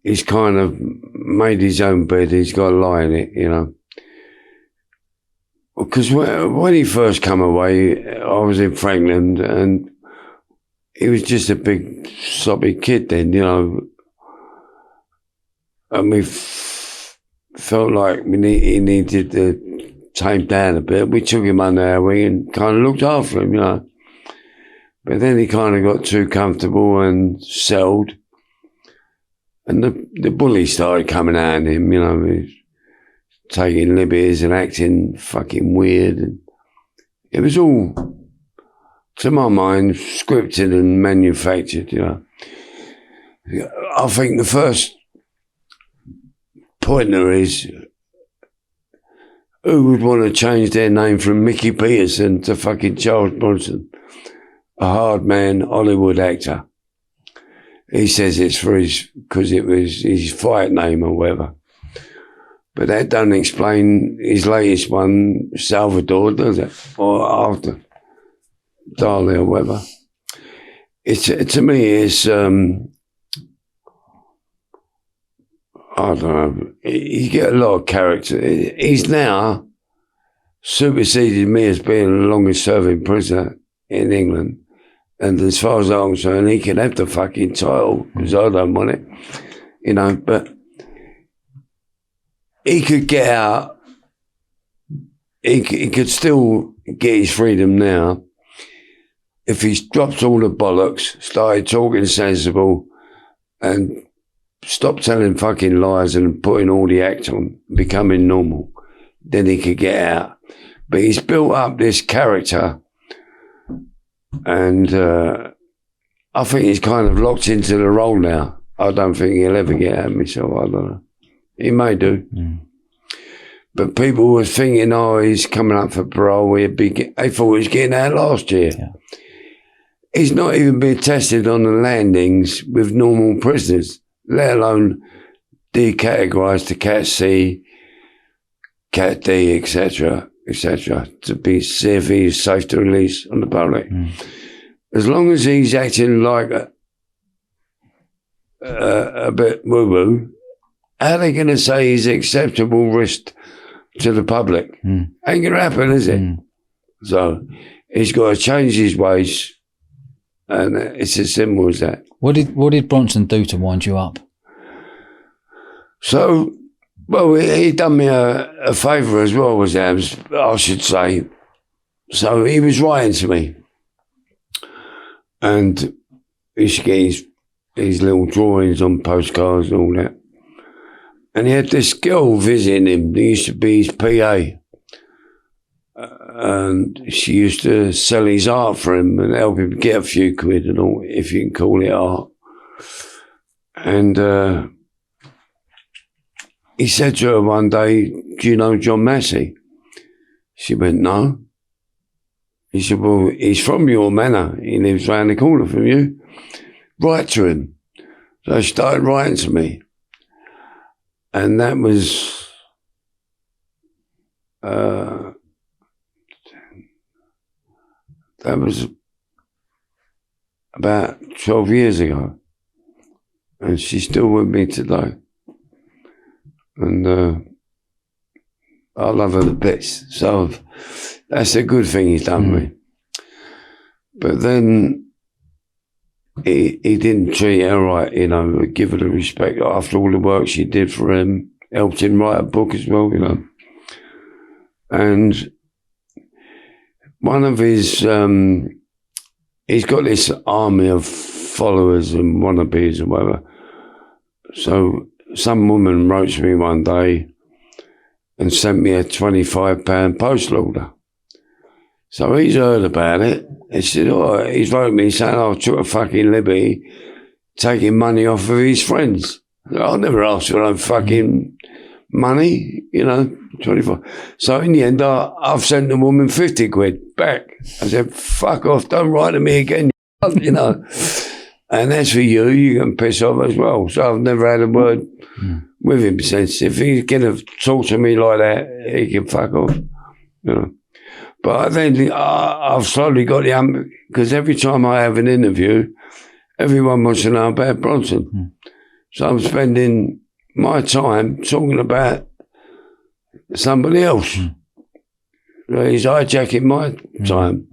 he's kind of made his own bed, he's got to lie in it, you know. Because when he first come away, I was in Franklin, and he was just a big soppy kid then, you know. And we felt like he needed to tame down a bit. We took him under our wing and kind of looked after him, you know. But then he kind of got too comfortable and settled. And the bully started coming at him, you know. He was taking liberties and acting fucking weird. And it was all, to my mind, scripted and manufactured, you know. I think the first pointer is, who would want to change their name from Mickey Peterson to fucking Charles Bronson, a hard man Hollywood actor? He says it's for because it was his fight name or whatever. But that doesn't explain his latest one, Salvador, does it? Or after Dali or whatever. To me, it's I don't know. You get a lot of character. He's now superseded me as being the longest serving prisoner in England. And as far as I'm concerned, he can have the fucking title because I don't want it. You know, but he could get out. He could still get his freedom now if he dropped all the bollocks, started talking sensible, and stop telling fucking lies and putting all the act on, becoming normal, then he could get out. But he's built up this character, and I think he's kind of locked into the role now. I don't think he'll ever get out of himself. I don't know. He may do. But people were thinking, oh, he's coming up for parole. They thought he was getting out last year. Yeah. He's not even been tested on the landings with normal prisoners, let alone decategorised to Cat C, Cat D, etc., to see if he's safe to release on the public. As long as he's acting like a bit woo-woo, how are they going to say he's acceptable risk to the public? Ain't going to happen, is it? So he's got to change his ways And it's as simple as that. What did Bronson do to wind you up? So, well, he done me a favour as well, I should say. So he was writing to me. And he used to get his little drawings on postcards and all that. And he had this girl visiting him. He used to be his PA. And she used to sell his art for him and help him get a few quid and all, if you can call it art. And he said to her one day, "Do you know John Massey?" She went, "No." He said, "Well, he's from your manor. He lives round the corner from you. Write to him." So she started writing to me. And that was about 12 years ago. And she's still with me today. And I love her the best. So that's a good thing he's done me. But then he didn't treat her right, you know, give her the respect after all the work she did for him, helped him write a book as well, you know. And one of his, he's got this army of followers and wannabes and whatever. So some woman wrote to me one day and sent me a £25 postal order. So he's heard about it. He said, he's wrote me saying, I took a fucking liberty taking money off of his friends. I never asked for no fucking money, you know, 25. So in the end, I've sent the woman 50 quid back. I said, fuck off, don't write to me again, you know. And as for you, you can piss off as well. So I've never had a word with him since. If he's going to talk to me like that, he can fuck off, you know. But then I've slowly got the because every time I have an interview, everyone wants to know about Bronson. So I'm spending my time talking about somebody else. He's hijacking my time.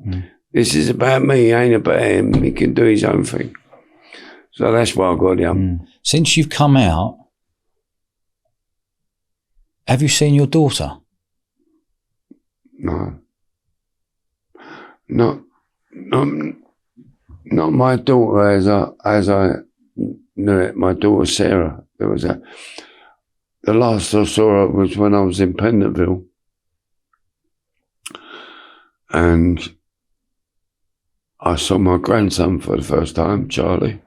This is about me, ain't about him. He can do his own thing. So that's why I got him. Since you've come out, have you seen your daughter? No. Not my daughter as I knew it. My daughter Sarah. There was the last I saw her was when I was in Pentonville, and I saw my grandson for the first time, Charlie,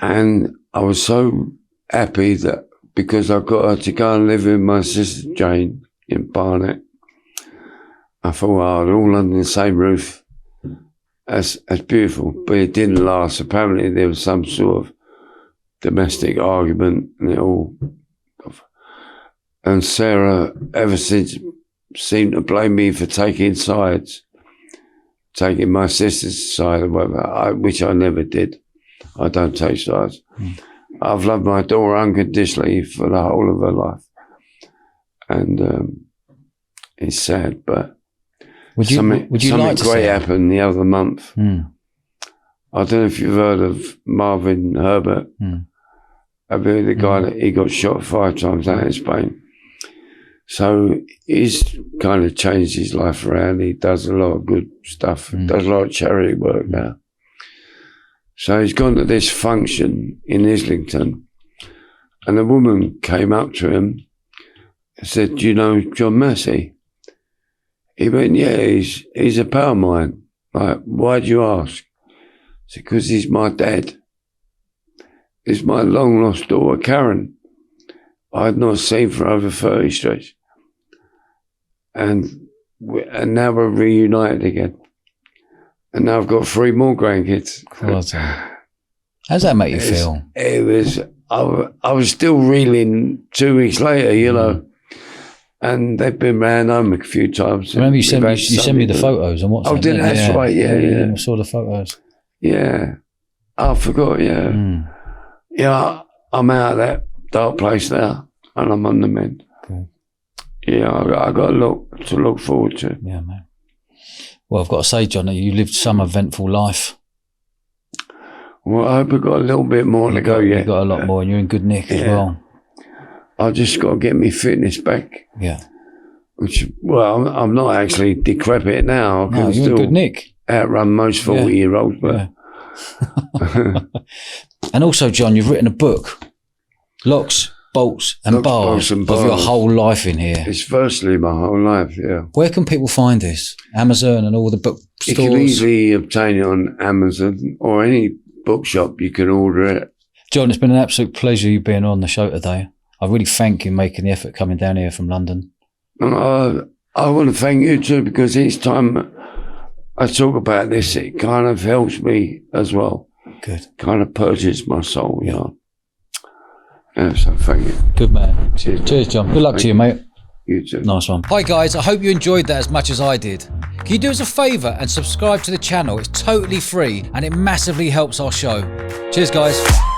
and I was so happy that because I got her to go and live with my sister Jane in Barnet. I thought, they're all under the same roof. That's beautiful, but it didn't last. Apparently there was some sort of domestic argument and it all. And Sarah, ever since, seemed to blame me for taking sides, taking my sister's side or whatever, which I never did. I don't take sides. I've loved my daughter unconditionally for the whole of her life. And it's sad, but something great happened the other month. I don't know if you've heard of Marvin Herbert. I've heard the guy that he got shot 5 times out in Spain. So he's kind of changed his life around. He does a lot of good stuff, does a lot of charity work now. So he's gone to this function in Islington, and a woman came up to him and said, "Do you know John Massey?" He went, "Yeah, he's a pal of mine." Like, "Why'd you ask?" I said, "Because he's my dad. It's my long lost daughter, Karen. I had not seen for over 30 stretch. And now we're reunited again. And now I've got 3 more grandkids." How's that make you feel? I was still reeling 2 weeks later, you know. And they've been round home a few times. I remember you sent me the photos on WhatsApp. Oh, did I? That's right, yeah. I saw the photos. Yeah. I forgot, yeah. Yeah, I'm out of that dark place now, and I'm on the mend. Cool. Yeah, I got a lot to look forward to. Yeah, man. Well, I've got to say, John, that you lived some eventful life. Well, I hope I've got a little bit more to go yet. You've got a lot more, and you're in good nick as well. I just got to get my fitness back. Yeah. Which, well, I'm not actually decrepit now. I can you're in good nick. Outrun most 40-year-olds, but... And also, John, you've written a book, Locks, Bolts and Bars, of your whole life in here. It's virtually my whole life, yeah. Where can people find this? Amazon and all the book stores? You can easily obtain it on Amazon or any bookshop. You can order it. John, it's been an absolute pleasure you being on the show today. I really thank you making the effort coming down here from London. And I want to thank you too, because each time I talk about this, it kind of helps me as well. Good. Kind of purges my soul, you know. Yeah, so thank you. Good man. Cheers, John. Good luck to you, mate. You too. Nice one. Hi guys, I hope you enjoyed that as much as I did. Can you do us a favour and subscribe to the channel? It's totally free and it massively helps our show. Cheers guys.